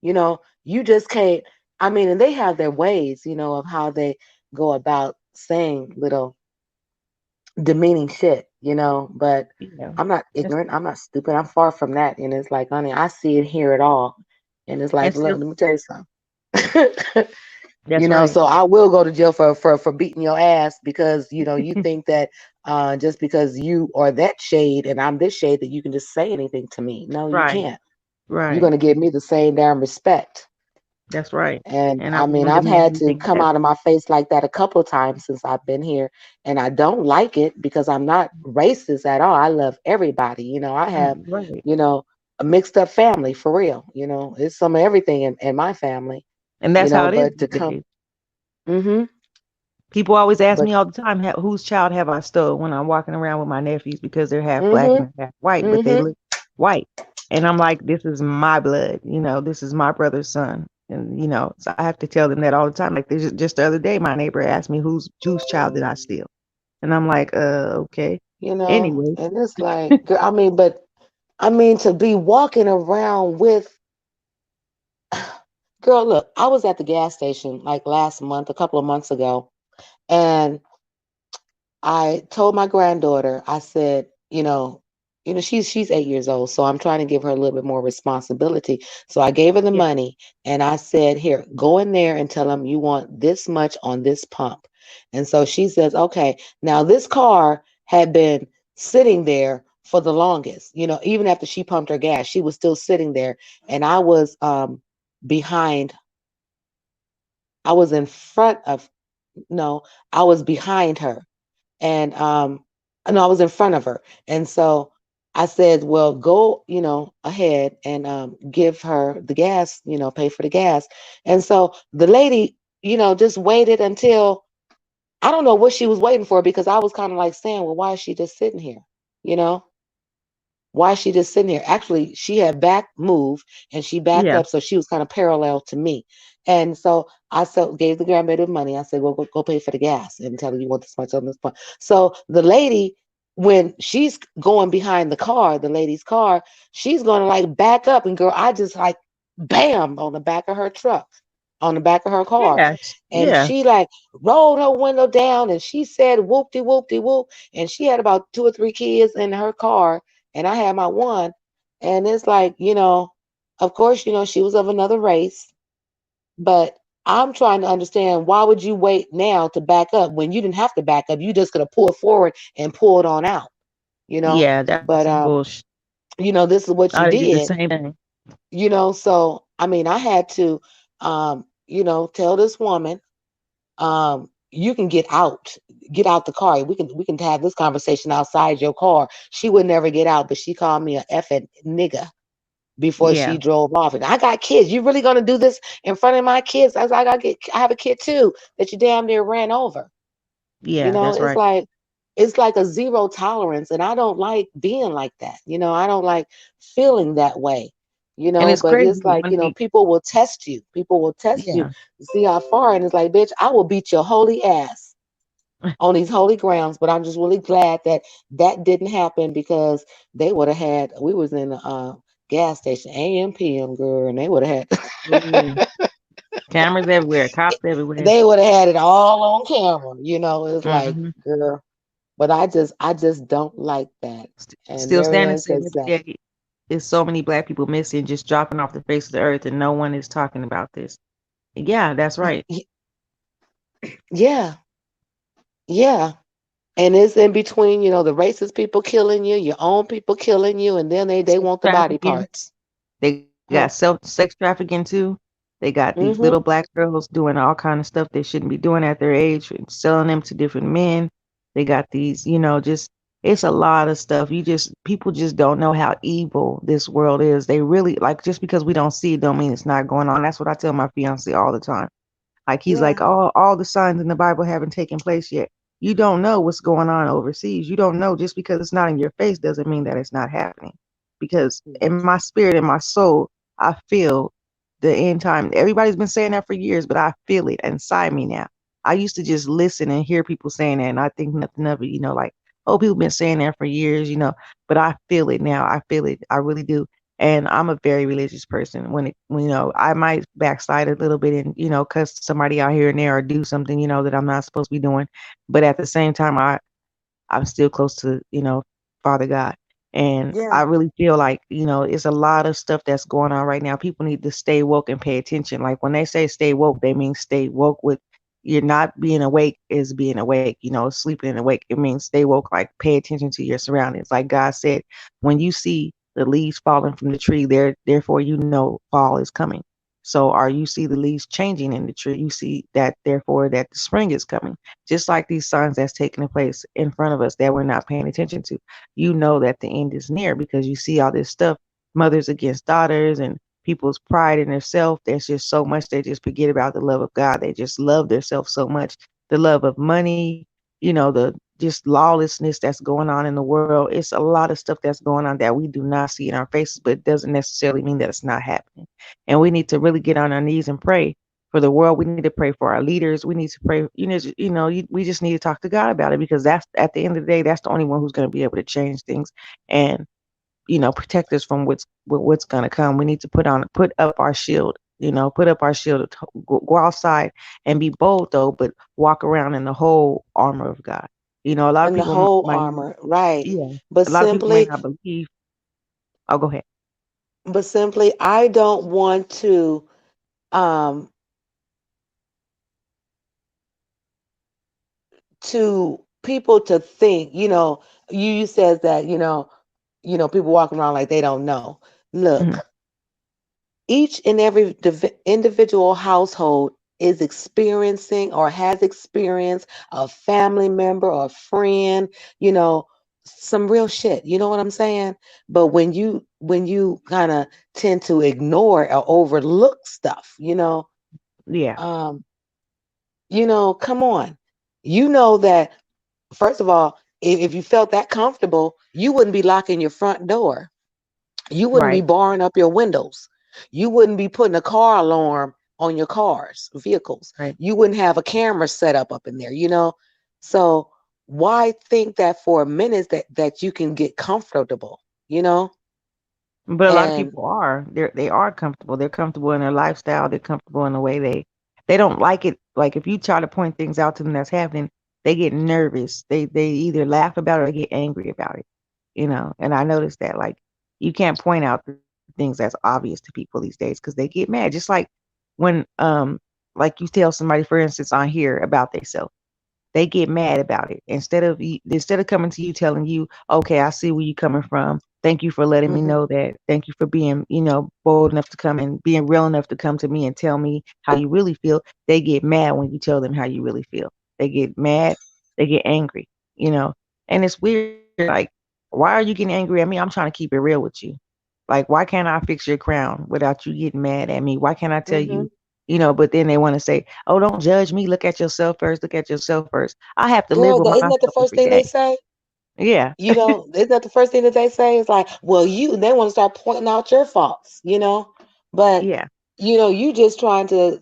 You just can't. I mean, and they have their ways, of how they go about saying little demeaning shit, but Yeah. I'm not That's, ignorant. I'm not stupid. I'm far from that. And it's like, honey, I see and hear it all. And it's like, and look, still, let me tell you something. that's right. So I will go to jail for beating your ass because you think that just because you are that shade and I'm this shade that you can just say anything to me. No, you Right. can't. You're Right. gonna give me the same damn respect. That's right. And And I I mean, won't I've demand had to anything come less. out of my face like that a couple of times since I've been here, and I don't like it because I'm not racist at all. I love everybody. I have, Right. a mixed up family for real. It's some of everything in my family. And that's how it is But to these come, days. mm-hmm, People always ask but me all the time, whose child have I stole when I'm walking around with my nephews because they're half black mm-hmm, and half white, but they mm-hmm, look white. And I'm like, this is my blood, this is my brother's son. And, so I have to tell them that all the time. Like, there's just the other day, my neighbor asked me whose child did I steal? And I'm like, okay. Anyway, and it's like, I mean, but I mean, to be walking around with, girl, look, I was at the gas station like last month, a couple of months ago, and I told my granddaughter, I said, she's 8 years old, so I'm trying to give her a little bit more responsibility. So I gave her the yeah, money and I said, here, go in there and tell them you want this much on this pump. And so she says, okay. Now this car had been sitting there for the longest, even after she pumped her gas, she was still sitting there. And I was behind, I was in front of, no, I was behind her and no, I was in front of her. And so I said, well, go, ahead and give her the gas, pay for the gas. And so the lady, just waited until I don't know what she was waiting for because I was kind of like saying, well, why is she just sitting here? You know, why is she just sitting here? Actually, she had back moved and she backed yeah, up, so she was kind of parallel to me. And so gave the grandmother the money. I said, "Well, go pay for the gas and tell her you want this much on this point." So the lady, when she's going behind the car, the lady's car, she's going to like back up, and girl, I just like bam on the back of her truck, on the back of her car, yeah, and yeah, she like rolled her window down, and she said, "Whoop de whoop de whoop," and she had about two or three kids in her car and I had my one. And it's like, of course, she was of another race, but I'm trying to understand why would you wait now to back up when you didn't have to back up? You just could have pulled forward and pulled on out, you know. yeah. That's But bullshit. this is what I you did the did, same thing. so I mean I had to tell this woman, you can get out the car. We can have this conversation outside your car. She would never get out, but she called me a effing nigga before Yeah. she drove off. And I got kids. You really gonna do this in front of my kids? I have a kid too that you damn near ran over. You Yeah, know, that's it's right. like a zero tolerance, and I don't like being like that. I don't like feeling that way. And it's But crazy it's like, when they people will test you. People will test you yeah. to see how far, and it's like, bitch, I will beat your holy ass on these holy grounds. But I'm just really glad that that didn't happen, because they would have had. We was in a gas station, AM PM, girl, and they would have had. Ooh, cameras everywhere, cops everywhere. They would have had it all on camera. It's like, Hmm. girl. But I just don't like that. And Still standing, Marianne saying says every that. day there's so many black people missing, just dropping off the face of the earth, and no one is talking about this. Yeah, that's right. Yeah, yeah. And it's in between, the racist people killing you, your own people killing you, and then they Sex want the body trafficking. parts. They got Huh. sex trafficking too. They got these little Mm-hmm. black girls doing all kind of stuff they shouldn't be doing at their age and selling them to different men. They got these, just it's a lot of stuff. People just don't know how evil this world is. They really like just because we don't see it don't mean it's not going on. That's what I tell my fiance all the time. Like he's Yeah. like, all the signs in the Bible haven't taken place yet. You don't know what's going on overseas. You don't know just because it's not in your face doesn't mean that it's not happening. Because in my spirit, in my soul, I feel the end time. Everybody's been saying that for years, but I feel it inside me now. I used to just listen and hear people saying that, and I think nothing of it. Like, oh, people been saying that for years. But I feel it now. I feel it. I really do. And I'm a very religious person. When I might backslide a little bit and cuss somebody out here and there or do something that I'm not supposed to be doing, but at the same time, I'm still close to Father God, and Yeah. I really feel like it's a lot of stuff that's going on right now. People need to stay woke and pay attention. Like when they say stay woke, they mean stay woke with you're not being awake is being awake. Sleeping and awake. It means stay woke. Like pay attention to your surroundings. Like God said, when you see the leaves falling from the tree, therefore you know fall is coming. So, are you see the leaves changing in the tree? You see that, therefore, that the spring is coming. Just like these signs that's taking place in front of us that we're not paying attention to. You know that the end is near because you see all this stuff, mothers against daughters and people's pride in themselves. There's just so much they just forget about the love of God. They just love themselves so much. The love of money, the just lawlessness that's going on in the world. It's a lot of stuff that's going on that we do not see in our faces, but it doesn't necessarily mean that it's not happening. And we need to really get on our knees and pray for the world. We need to pray for our leaders. We need to pray. We just need to talk to God about it because that's at the end of the day, that's the only one who's going to be able to change things and protect us from what's going to come. We need to put up our shield. Put up our shield. Go outside and be bold though, but walk around in the whole armor of God. A lot of And the people whole might, armor, right? yeah, But a lot of people may simply, not believe. Oh, go ahead. I don't want um people to think, you says that, people walking around like they don't know. Look, Mhm. each and every individual household is experiencing or has experienced a family member or friend, you know, some real shit. You know what I'm saying? But when you kind of tend to ignore or overlook stuff, Yeah, um, come on. You know that first of all, if you felt that comfortable, you wouldn't be locking your front door. You wouldn't be right, barring up your windows. You wouldn't be putting a car alarm on your cars, vehicles. right. You wouldn't have a camera set up in there. So why think that for a minute that you can get comfortable, you know? But a lot of And people are. They are comfortable. They're comfortable in their lifestyle. They're comfortable in the way they don't like it. Like if you try to point things out to them that's happening, they get nervous. They either laugh about it or they get angry about it. And I noticed that like you can't point out the things that's obvious to people these days because they get mad. Just like when like you tell somebody, for instance, on here about themselves they get mad about it instead of coming to you telling you, okay, I see where you're coming from. Thank you for letting me mhm. know that. Thank you for being, bold enough to come and being real enough to come to me and tell me how you really feel. They get mad when you tell them how you really feel. they get mad, they get angry, you know. And it's weird, like, why are you getting angry at me? I'm trying to keep it real with you. Like, why can't I fix your crown without you getting mad at me? Why can't I tell Mhm. you, but then they want to say, oh, don't judge me. Look at yourself first. Look at yourself first. I have to live Girl, with isn't myself that the first every thing they day. say? Yeah, Isn't that the first thing that they say? Is like, well, they want to start pointing out your faults. But, yeah, you just trying to,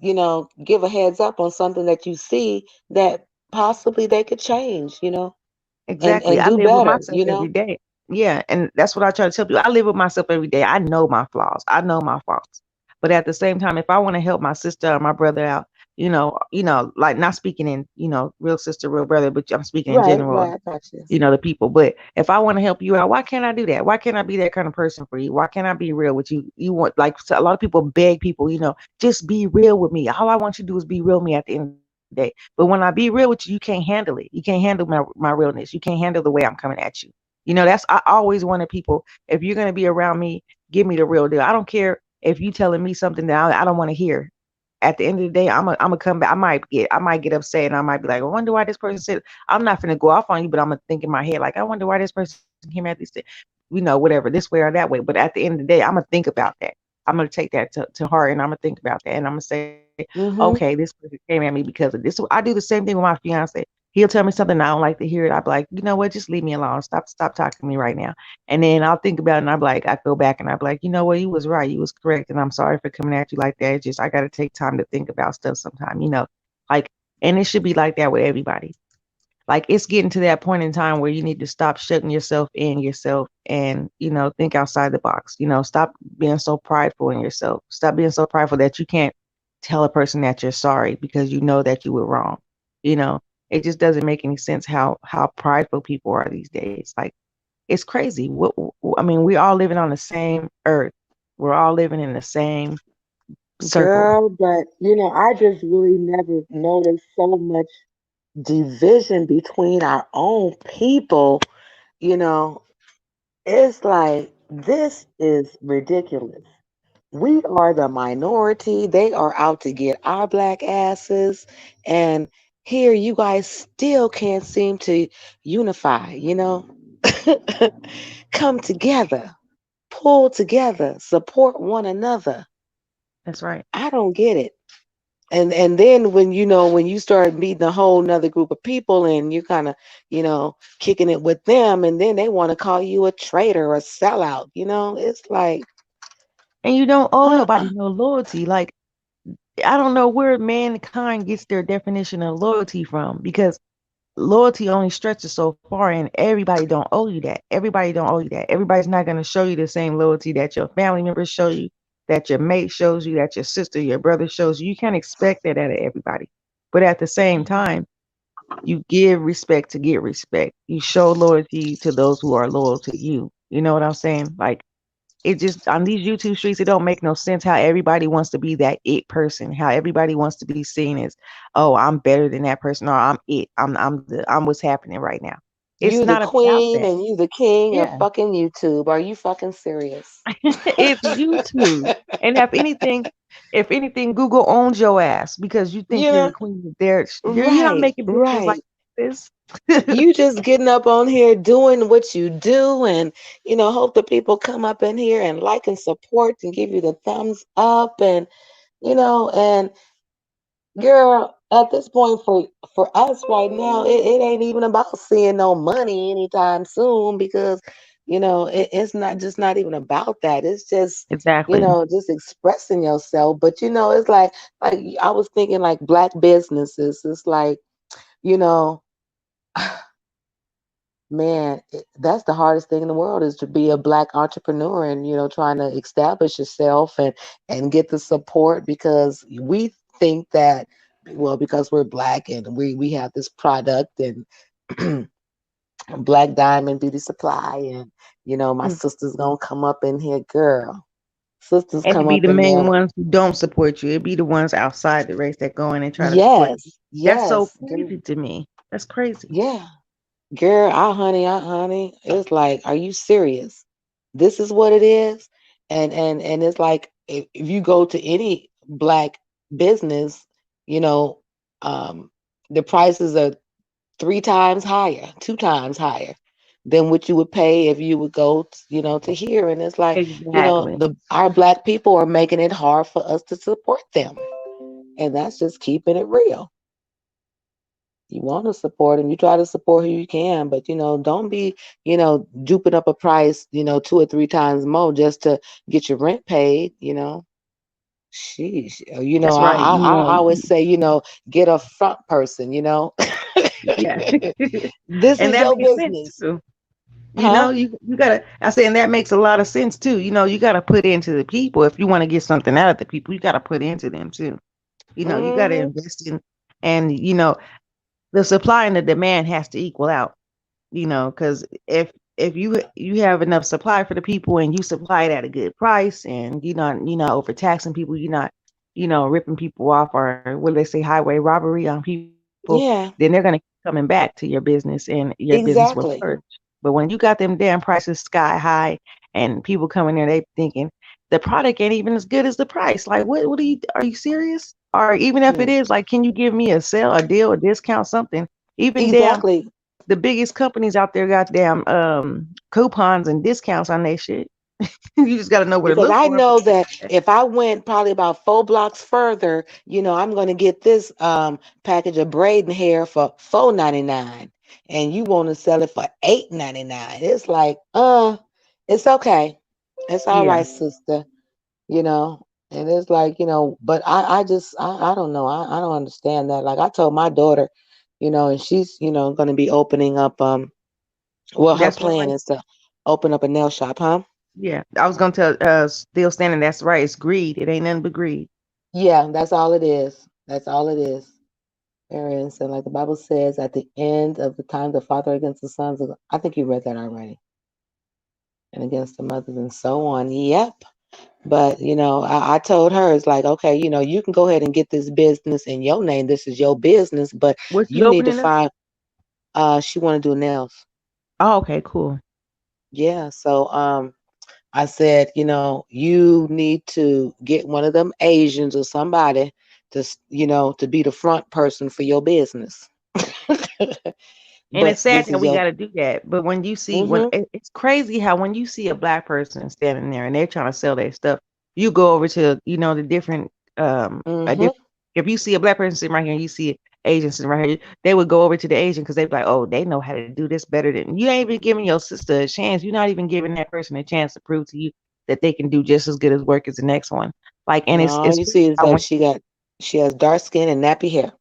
give a heads up on something that you see that possibly they could change, and, exactly. and I do live with better, myself every day. Yeah, and that's what I try to tell people. I live with myself every day. I know my flaws. I know my faults. But at the same time, if I want to help my sister or my brother out, like not speaking in, real sister, real brother, but I'm speaking in Right, general, right, I got you. the people. But if I want to help you out, why can't I do that? Why can't I be that kind of person for you? Why can't I be real with you? You want, like, so a lot of people beg people, just be real with me. All I want you to do is be real with me at the end of the day. But when I be real with you, you can't handle it. You can't handle my realness. You can't handle the way I'm coming at you. That's, I always wanted people, if you're gonna be around me, give me the real deal. I don't care if you telling me something that I don't want to hear. At the end of the day, I'm gonna come back. I might get upset, and I might be like, I wonder why this person said. I'm not gonna go off on you, but I'm gonna think in my head like, I wonder why this person came at this, whatever, this way or that way. But at the end of the day, I'm gonna think about that. I'm gonna take that to heart, and I'm gonna think about that, and I'm gonna say, okay, this Mhm. person came at me because of this. I do the same thing with my fiance. He'll tell me something I don't like to hear it. I'll be like, you know what? Just leave me alone. Stop talking to me right now. And then I'll think about it, and I'll be like, I go back and I'll be like, you know what? You was right. You was correct. And I'm sorry for coming at you like that. It's just, I got to take time to think about stuff sometime. Like, and it should be like that with everybody. Like, it's getting to that point in time where you need to stop shutting yourself in yourself and, think outside the box. Stop being so prideful in yourself. Stop being so prideful that you can't tell a person that you're sorry because you know that you were wrong. You know, it just doesn't make any sense how prideful people are these days. Like, it's crazy. I mean, we're all living on the same earth. We're all living in the same circle. Girl, but I just really never noticed so much division between our own people. You know, it's like this is ridiculous. We are the minority. They are out to get our black asses. And here you guys still can't seem to unify. Come together, pull together, support one another. That's right. I don't get it. And then when you start meeting a whole nother group of people and you kind of kicking it with them, and then they want to call you a traitor or a sellout. It's like And you don't owe uh-uh. nobody no loyalty. Like, I don't know where mankind gets their definition of loyalty from, because loyalty only stretches so far, and everybody don't owe you that. Everybody don't owe you that. Everybody's not going to show you the same loyalty that your family members show you, that your mate shows you, that your sister, your brother shows you. You can't expect that out of everybody. But at the same time, you give respect to get respect. You show loyalty to those who are loyal to you. You know what I'm saying? Like, it just, on these YouTube streets, it don't make no sense how everybody wants to be that it person, how everybody wants to be seen as, oh, I'm better than that person, or I'm it. I'm what's happening right now. It's You the not about queen that. and you the king of Yeah. fucking YouTube. Are you fucking serious? It's YouTube. And if anything, Google owns your ass because you think you're the Yeah, queen. You're not right, making videos like right. this. You just getting up on here doing what you do, and hope that people come up in here and like and support and give you the thumbs up, and girl, at this point for us right now, it ain't even about seeing no money anytime soon, because it's not even about that. It's just Exactly. just expressing yourself. But it's like I was thinking, like, black businesses. It's like, you know man, that's the hardest thing in the world, is to be a black entrepreneur and trying to establish yourself and get the support, because we think that, well, because we're black and we have this product, and Black Diamond Beauty Supply, and my Mm. sister's gonna come up in here, girl. Sisters And to come be up the in there. main ones who don't support you, it be the ones outside the race that go in and try to support you. Yes, That's so yes, crazy to me. That's crazy. yeah. Girl, honey. It's like, are you serious? This is what it is. And it's like, if you go to any black business, you know, um, The prices are three times higher, two times higher than what you would pay if you would go, to here. And it's like, Exactly. the our black people are making it hard for us to support them, and that's just keeping it real. You want to support them, you try to support who you can, but don't be, duping up a price, two or three times more just to get your rent paid. Sheesh. That's I, right. I I always say, get a front person. Yeah. This And is that your makes sense business, too. huh? You gotta. I say, and that makes a lot of sense too. You gotta put into the people if you want to get something out of the people. You gotta put into them too. You gotta Hmm. invest in, and the supply and the demand has to equal out. Because if you have enough supply for the people and you supply it at a good price, and you're not overtaxing people, you're not ripping people off, or what do they say, highway robbery on people, then they're Yeah, gonna keep coming back to your business and your business will exactly. flourish. But when you got them damn prices sky high and people coming there, they thinking the product ain't even as good as the price. Like, what are you serious? Or even if it Mm, is, like, can you give me a sale, a deal, a discount, something? Even damn exactly. the biggest companies out there got damn coupons and discounts on their shit. You just got to know where to Because look I for know them. that if I went probably about 4 blocks further, I'm going to get this package of braiding hair for 4.99, and you want to sell it for 8.99. It's like, it's okay, it's all Yeah, right, sister. And it's like, but I don't know, I don't understand that. Like I told my daughter, and she's going to be opening up, well, her that's plan right. is to open up a nail shop, huh? Yeah, I was gonna tell still standing. That's right. It's greed. It ain't nothing but greed. Yeah, that's all it is. That's all it is. Parents, and like the Bible says, at the end of the time, the father against the sons. I think you read that already, and against the mothers, and so on. Yep. But I told her, it's like, okay, you can go ahead and get this business in your name. This is your business, but What's she you need to opening up? find. She want to do nails. Oh, okay, cool. Yeah. So I said, you need to get one of them Asians or somebody to be the front person for your business. And it's But sad this that is we your. got to do that. But when you see, when Mm-hmm. it's crazy how when you see a black person standing there and they're trying to sell their stuff, you go over to the different a Mm-hmm. different. If you see a black person sitting right here and you see an Asian sitting right here, they would go over to the Asian because they'd be like, oh, they know how to do this better than you. Ain't even giving your sister a chance. You're not even giving that person a chance to prove to you that they can do just as good as work as the next one. Like, and it's All it's you crazy see is how that when she has dark skin and nappy hair.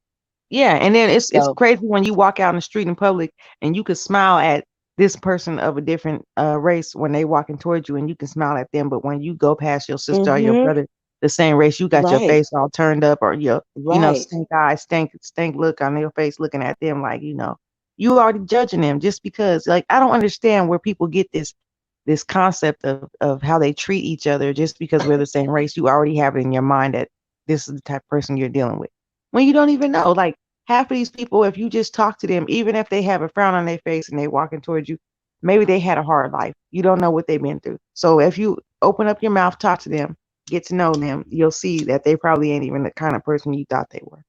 yeah, and then it's So crazy when you walk out in the street in public and you could smile at this person of a different race when they walking towards you, and you can smile at them, but when you go past your sister or your mm-hmm. brother the same race, you got your Right. face all turned up, or your Right. stink eyes, stink look on your face, looking at them like you already judging them just because. Like, I don't understand where people get this concept of how they treat each other just because we're the same race. You already have it in your mind that this is the type of person you're dealing with when you don't even know. Like, half of these people, if you just talk to them, even if they have a frown on their face and they walking towards you, maybe they had a hard life. You don't know what they've been through. So if you open up your mouth, talk to them, get to know them, you'll see that they probably ain't even the kind of person you thought they were.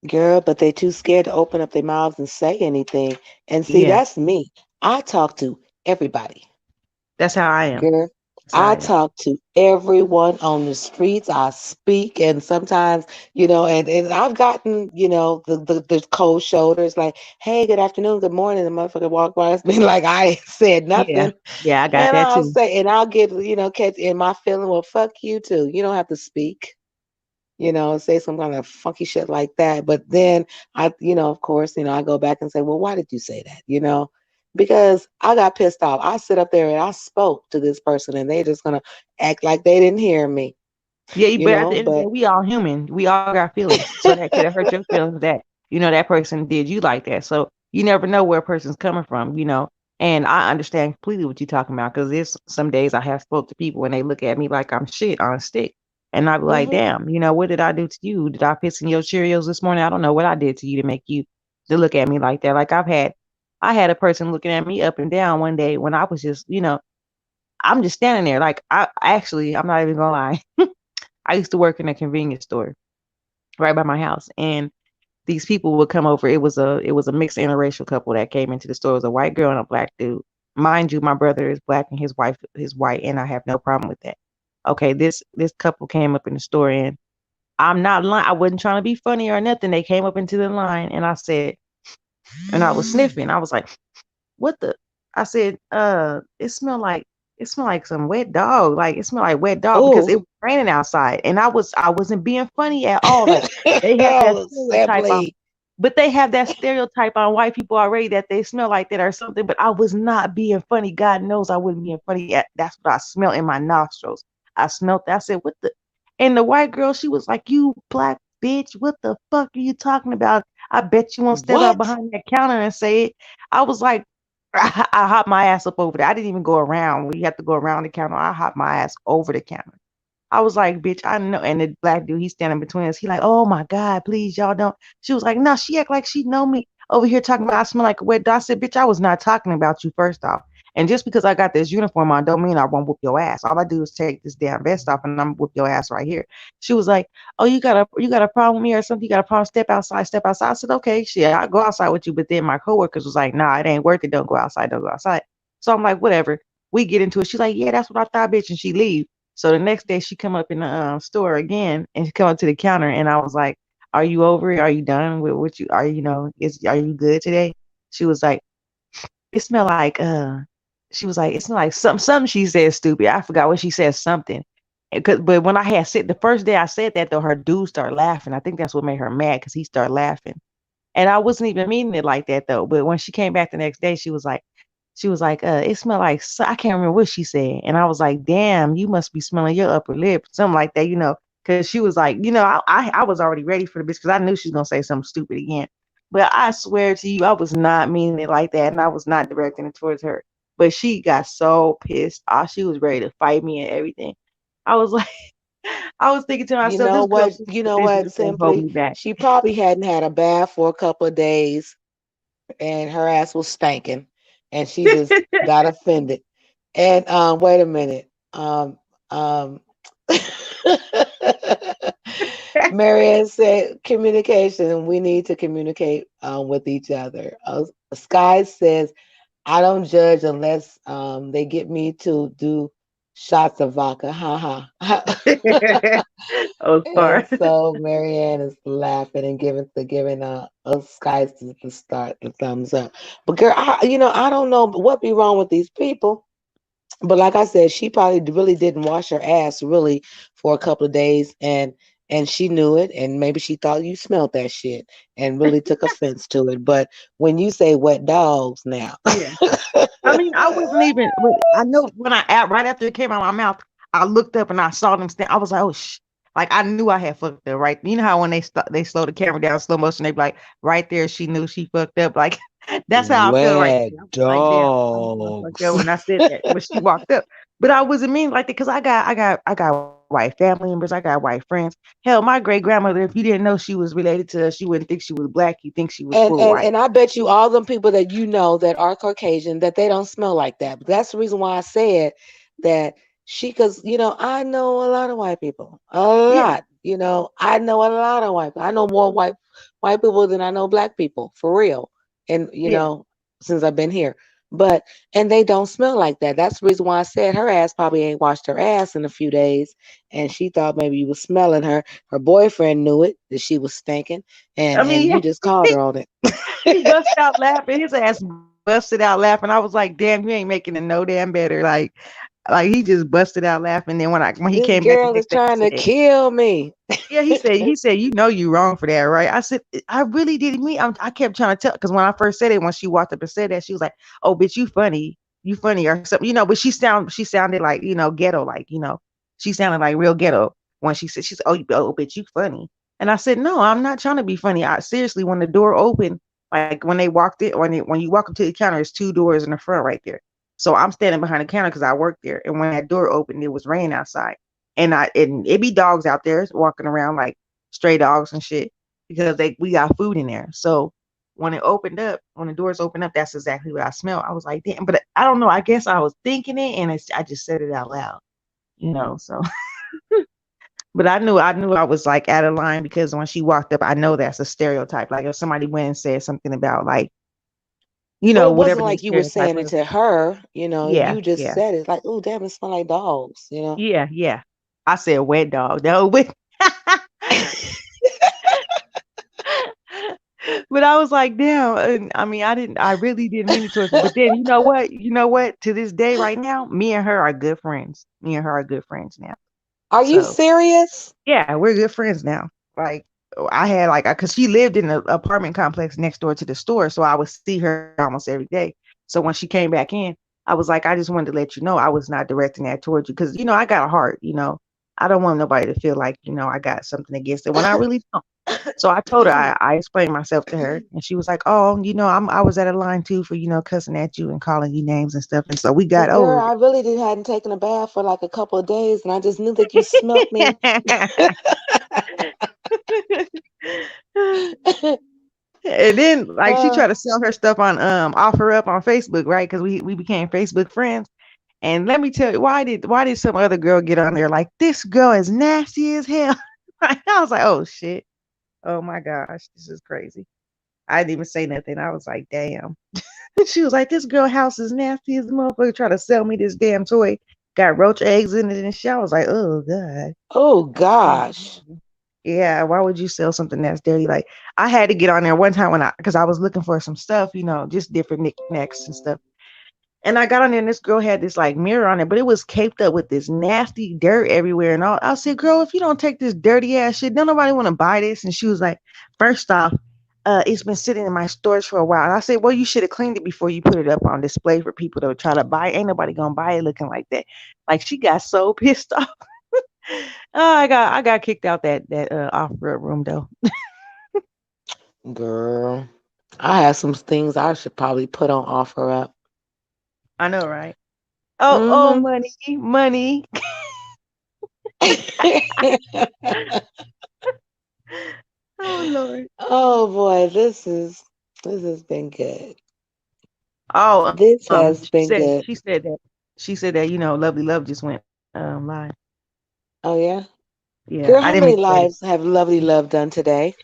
Girl, but they too scared to open up their mouths and say anything. And see, Yeah, that's me. I talk to everybody. that's how I am. Girl, That's how I I am. talk to everyone on the streets. I speak, and sometimes, and I've gotten, the cold shoulders, like, hey, good afternoon, good morning. The motherfucker walk by, it's been like I ain't said Yeah, nothing. yeah, I got And that I'll too. say, and I'll get, catch in my feeling, well, fuck you too. You don't have to speak, say some kind of funky shit like that. But then of course, I go back and say, well, why did you say that? Because I got pissed off. I sit up there and I spoke to this person, and they just gonna act like they didn't hear me, Yeah, but at the end of the but day, we all human. We all got feelings. So that could have hurt your feelings that, that person did you like that. So you never know where a person's coming from. And I understand completely what you're talking about because there's some days I have spoke to people and they look at me like I'm shit on a stick. And I be like, hmm damn, what did I do to you? Did I piss in your Cheerios this morning? I don't know what I did to you to make you to look at me like that. Like I had a person looking at me up and down one day when I was just, I'm just standing there. Like I'm not even gonna lie. I used to work in a convenience store right by my house. And these people would come over. It was a mixed interracial couple that came into the store. It was a white girl and a black dude. Mind you, my brother is black and his wife is white, and I have no problem with that. Okay, this couple came up in the store, and I'm not lying. I wasn't trying to be funny or nothing. They came up into the line, and I said, and I was sniffing. I was like, what the? I said, it smelled like some wet dog. Like it smelled like wet dog because Oh, it was raining outside. And I wasn't being funny at all. Like they have that oh, stereotype on, simply. but they have that stereotype on white people already that they smell like that or something. But I was not being funny. God knows I wasn't being funny. That's what I smelled in my nostrils. I smelled that. I said, what the? And the white girl, she was like, you black bitch, what the fuck are you talking about? I bet you won't step out What? behind that counter and say it. I was like, I hopped my ass up over there. I didn't even go around. We had to go around the counter. I hopped my ass over the counter. I was like, bitch, I know. And the black dude, he's standing between us. He like, oh my God, please, y'all don't. She was like, no, she act like she know me over here talking about I smell like a wet dog. I said, bitch, I was not talking about you first off. And just because I got this uniform on, don't mean I won't whoop your ass. All I do is take this damn vest off and I'm gonna whoop your ass right here. She was like, oh, you got a problem with me or something? You got a problem? Step outside, step outside. I said, okay, shit, I'll go outside with you. But then my coworkers was like, nah, it ain't worth it. Don't go outside, don't go outside. So I'm like, whatever. We get into it. She's like, yeah, that's what I thought, bitch, and she leave. So the next day she come up in the store again and she come up to the counter and I was like, are you over it? Are you done with what you are are you good today? She was like, it smelled like she was like, it smelled like something she said stupid. I forgot what she said something. But when I had said the first day I said that though, her dude started laughing. I think that's what made her mad because he started laughing. And I wasn't even meaning it like that though. But when she came back the next day, she was like, it smelled like I can't remember what she said. And I was like, damn, you must be smelling your upper lip, something like that, because she was like, I was already ready for the bitch because I knew she was gonna say something stupid again. But I swear to you, I was not meaning it like that, and I was not directing it towards her. But she got so pissed off. She was ready to fight me and everything. I was like, I was thinking to You myself, know this girl what? thinks You the know bitch what? just gonna hold Simply, me back. she probably hadn't had a bath for a couple of days, and her ass was stinking, and she just got offended. And wait a minute. Um, Marianne said communication. We need to communicate with each other. Sky says I don't judge unless they get me to do shots of vodka. Ha ha. Oh, And sorry. so Marianne is laughing and giving Sky the start the thumbs up. But girl, I don't know what be wrong with these people. But like I said, she probably really didn't wash her ass really for a couple of days, and she knew it, and maybe she thought you smelled that shit and really took offense to it. But when you say wet dogs now, Yeah. I mean, I wasn't even. But I know when right after it came out of my mouth, I looked up and I saw them stand. I was like, oh like I knew I had fucked up. Right? You know how when they slow the camera down slow motion, they be like right there. She knew she fucked up. Like that's how I felt right wet there. I was like, damn, I knew I fucked up dogs. when I said that when she walked up. But I wasn't mean like that because I got white family members. I got white friends. Hell, my great grandmother. If you didn't know she was related to us, you wouldn't think she was black. You think she was And, full and white. and I bet you all them people that you know that are Caucasian that they don't smell like that. But that's the reason why I said that because I know a lot of white people, a Yeah, lot. I know a lot of white. I know more white people than I know black people for real. And yeah. since I've been here, but and they don't smell like that. That's the reason why I said her ass probably ain't washed her ass in a few days, and she thought maybe you was smelling her. Her boyfriend knew it that she was stinking, and I mean, and yeah. you just called her on it. He busted out laughing. His ass busted out laughing. I was like, damn, you ain't making it no damn better. Like he just busted out laughing. Then when he This came back the girl next is day, he trying to said, kill me. yeah, he said, you know you wrong for that, right? I said, I really didn't mean. I kept trying to tell because when I first said it, when she walked up and said that, she was like, oh, bitch, you funny or something, But she sounded like ghetto, like she sounded like real ghetto when she said, oh, bitch, you funny. And I said, no, I'm not trying to be funny. I seriously, when the door opened, like when they walked in, when you walk up to the counter, there's two doors in the front right there. So I'm standing behind the counter because I work there, and when that door opened, it was rain outside and it be dogs out there walking around like stray dogs and shit because we got food in there. So when the doors opened up, that's exactly what I smelled. I was like, damn, but I don't know. I guess I was thinking it and I just said it out loud. So But I knew I was like out of line because when she walked up, I know that's a stereotype. Like if somebody went and said something about like, But it whatever wasn't their like you were stereotype saying it was. to her, Yeah, you just yeah, said it like, "Ooh, damn, it smell like dogs." yeah, yeah. I said wet dog. No, wet. But I was like, damn. And I mean, I really didn't mean it towards. But then you know what? You know what? To this day, right now, me and her are good friends. Me and her are good friends now. Are you So serious? yeah, we're good friends now. Like I had like because she lived in an apartment complex next door to the store, so I would see her almost every day. So when she came back in, I was like, I just wanted to let you know I was not directing that towards you because I got a heart. I don't want nobody to feel like I got something against it when I really don't. So I told her I explained myself to her, and she was like, "Oh, I was at a line too for cussing at you and calling you names and stuff." And so we got But girl, over I really did hadn't taken a bath for like a couple of days, and I just knew that you smelt me. it. And then like she uh, tried to sell her stuff on offer up on Facebook, right? Because we became Facebook friends. And let me tell you, why did some other girl get on there like this girl is nasty as hell? I was like, oh shit. Oh my gosh, this is crazy. I didn't even say nothing. I was like, damn. She was like, this girl house is nasty as a motherfucker trying to sell me this damn toy. Got roach eggs in it and shit. I was like, oh God. oh Mm. gosh, Yeah, why would you sell something that's dirty? Like I had to get on there one time because I was looking for some stuff, just different knickknacks and stuff. And I got on there and this girl had this like mirror on it, but it was caped up with this nasty dirt everywhere. And all I said, girl, if you don't take this dirty ass shit, don't nobody want to buy this. And she was like, first off, it's been sitting in my storage for a while. And I said, well, you should have cleaned it before you put it up on display for people to try to buy. Ain't nobody gonna buy it looking like that. Like she got so pissed off. Oh, I got kicked out that off road room though. girl, I have some things I should probably put on offer up. I know, right? Oh, Mm-hmm. money, money. Oh Lord. Oh boy, this has been good. Oh, This she has said been she good. said that Lovely Love just went live. Oh yeah, Yeah, girl, I how didn't mean many to say lives have Lovely Love done today?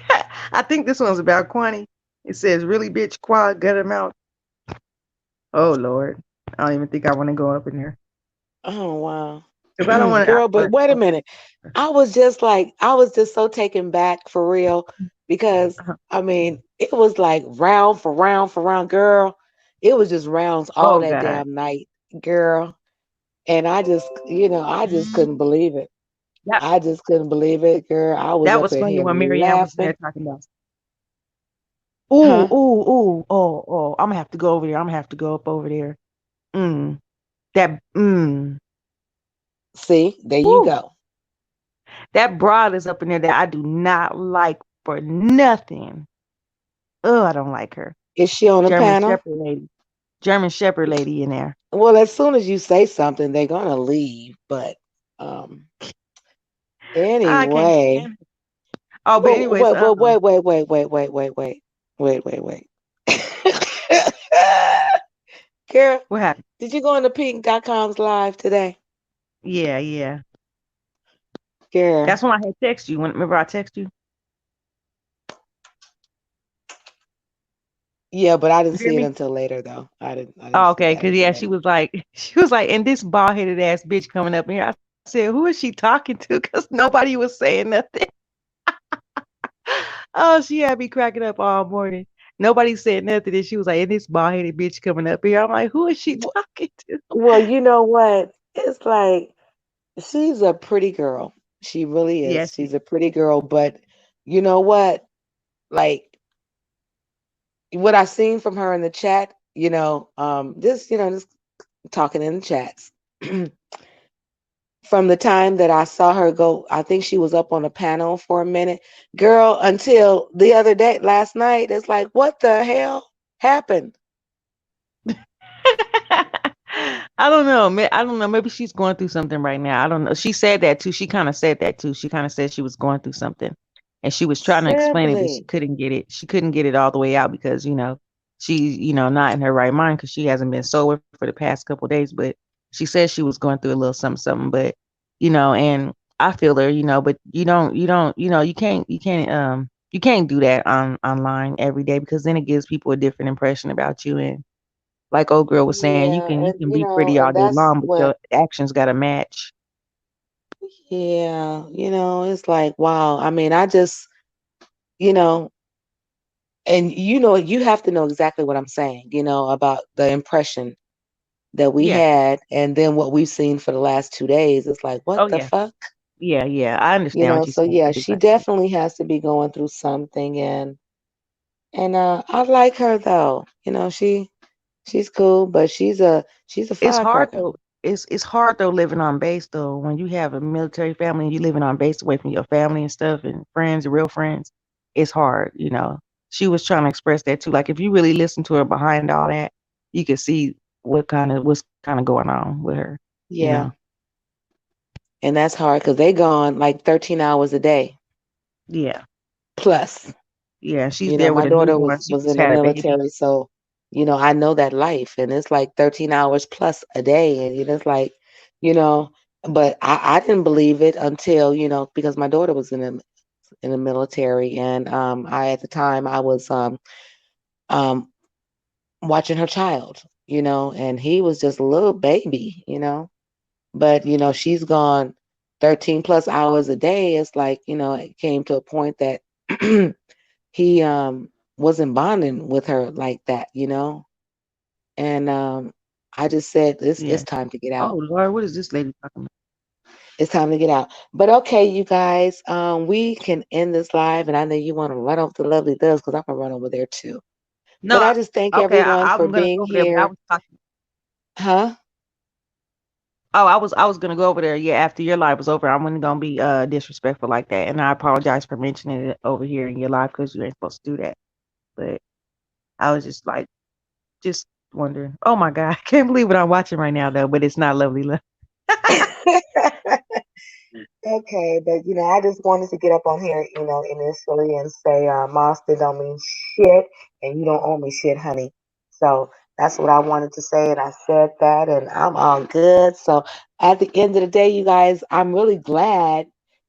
that. I think this one's about Quani. It says really bitch quad gut him out. Oh Lord. I don't even think I want to go up in there. Oh wow, Because I don't want girl, to but wait a minute. I was just so taken back for real because I mean, it was like round for round for round, girl. It was just rounds all oh that God. damn night, girl. And I just couldn't believe it. That I just couldn't believe it, girl. I was that up was in funny here when Marianne was in laughing, there talking about ooh, huh? ooh, ooh, oh, I'm gonna have to go over there. I'm gonna have to go up over there. Mm. That See, there you woo, go. that broad is up in there that I do not like for nothing. Oh, I don't like her. Is she on the German panel? Shepherd lady. German Shepherd lady in there. Well, as soon as you say something, they're gonna leave. But um, I can't anyway. stand it. Oh, but Well, anyways, wait. Girl, what happened? did you go on the pink.com's live today? Yeah, yeah. Girl. That's when I had text you. Remember I text you? Yeah, but I didn't You hear see it me? until later though. I didn't Oh, see okay. that Cause until yeah, she later. was like, she was like, and this bald headed ass bitch coming up in here. I said, who is she talking to? Cause nobody was saying nothing. Oh, she had me cracking up all morning. Nobody said nothing. And she was like, and this bald headed bitch coming up here. I'm like, who is she W- talking to? Well, you know what? It's like she's a pretty girl. She really is. Yes. She's a pretty girl, but you know what? Like what I seen from her in the chat, just talking in the chats. From the time that I saw her go, I think she was up on a panel for a minute, girl, until the other day, last night. It's like, what the hell happened? I don't know. I don't know. Maybe she's going through something right now. I don't know. She said that too. She kind of said that too. She kind of said she was going through something, and she was trying to explain it, but she Simply. couldn't get it. She couldn't get it all the way out because she's not in her right mind because she hasn't been sober for the past couple of days. But she said she was going through a little something, something. But and I feel her, but you can't do that on online every day because then it gives people a different impression about you. And like old girl was saying, you Yeah, can you and can be pretty all and day that's long, but what, your actions got to match. yeah, it's like, wow. I mean, I just, you know, and you have to know exactly what I'm saying, about the impression that we Yeah. had and then what we've seen for the last 2 days. It's like, what Oh the yeah. fuck? Yeah. Yeah. I understand what you're So saying. yeah, I do. she definitely has to be going through something, and I like her though. She's cool, but she's a It's hard firecracker. though. It's hard though living on base though when you have a military family and you living on base away from your family and stuff and friends, real friends. It's hard. She was trying to express that too. Like if you really listen to her behind all that, you can see what's kind of going on with her. You Yeah, know. and that's hard because they gone like 13 hours a day Yeah. plus. Yeah. She's there My with a daughter newborn. was She was just in the had a baby. military, so I know that life, and it's like 13 hours plus a day, and it's like, you know, but I didn't believe it until because my daughter was in the military, and I at the time I was um watching her child, and he was just a little baby, but she's gone 13 plus hours a day. It's like it came to a point that he wasn't bonding with her like that, and I just said it's Yeah. time to get Oh out. Lord, what is this lady talking about? It's time to get out. But okay, you guys, we can end this live, and I know you want to run over to Lovely Doves because I'm gonna run over there too. No, But I just thank okay, everyone for I'm gonna being go over there, but I here. was talking. Huh? Oh, I was gonna go over there. Yeah, after your live was over, I wasn't gonna be disrespectful like that, and I apologize for mentioning it over here in your live because you ain't supposed to do that. But I was just wondering. Oh my God, I can't believe what I'm watching right now though. But it's not lovely love. Okay, but I just wanted to get up on here, initially and say, Monster don't mean shit, and you don't owe me shit, honey. So that's what I wanted to say, and I said that, and I'm all good. So at the end of the day, you guys, I'm really glad.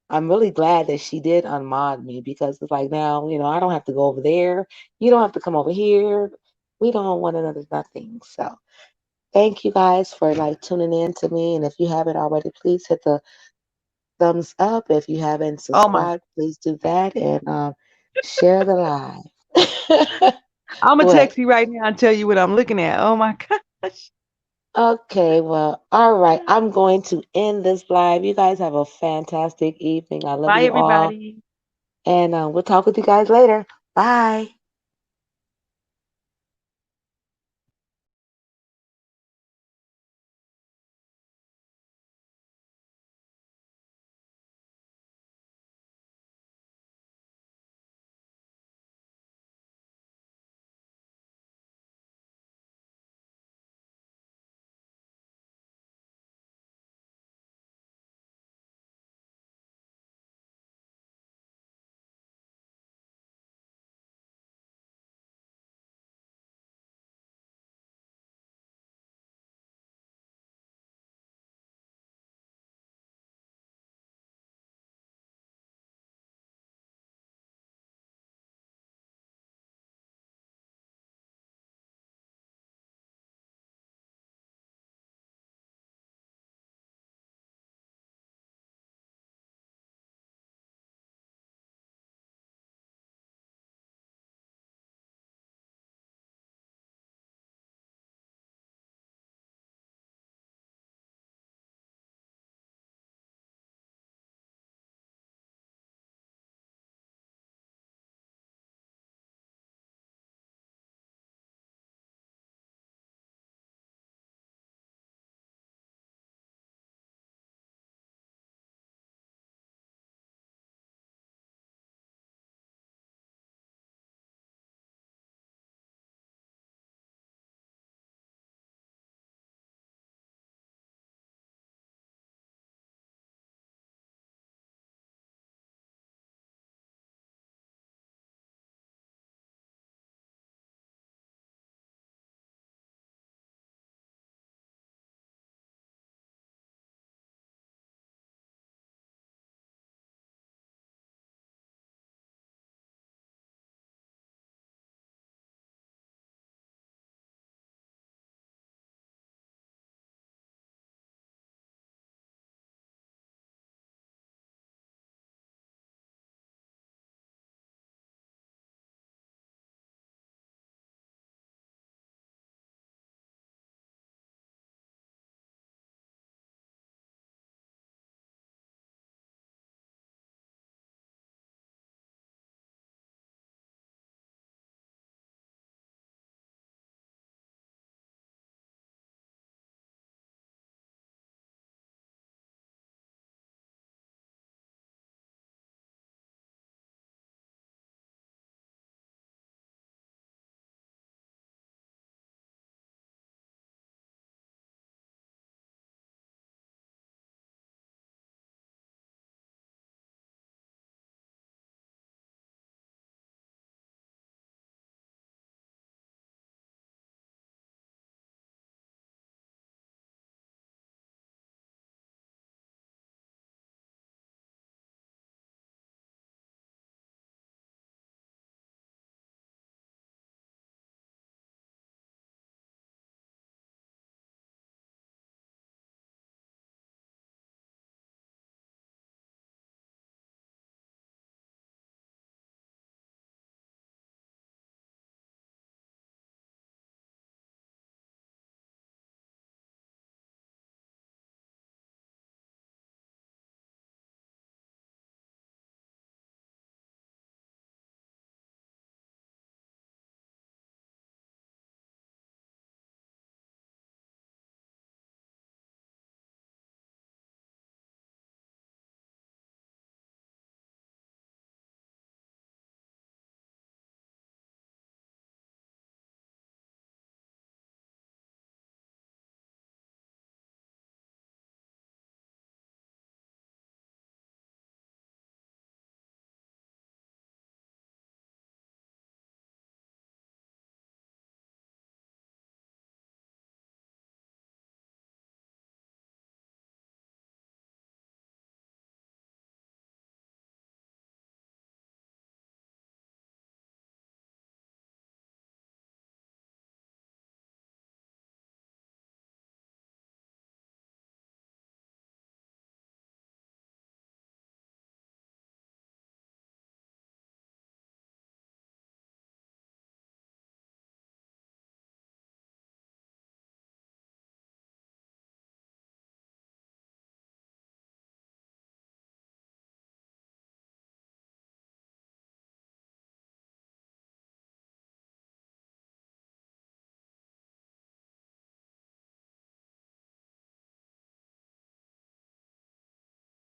I'm really glad that she did unmod me because it's like now, I don't have to go over there. You don't have to come over here. We don't want one another nothing. So thank you guys for like tuning in to me, and if you haven't already, please hit the thumbs up. If you haven't Oh my! subscribed, please do that and share the live. I'm gonna What? text you right now and tell you what I'm looking at. Oh my gosh! Okay, well, all right. I'm going to end this live. You guys have a fantastic evening. I love Bye you all. everybody. And we'll talk with you guys later. Bye.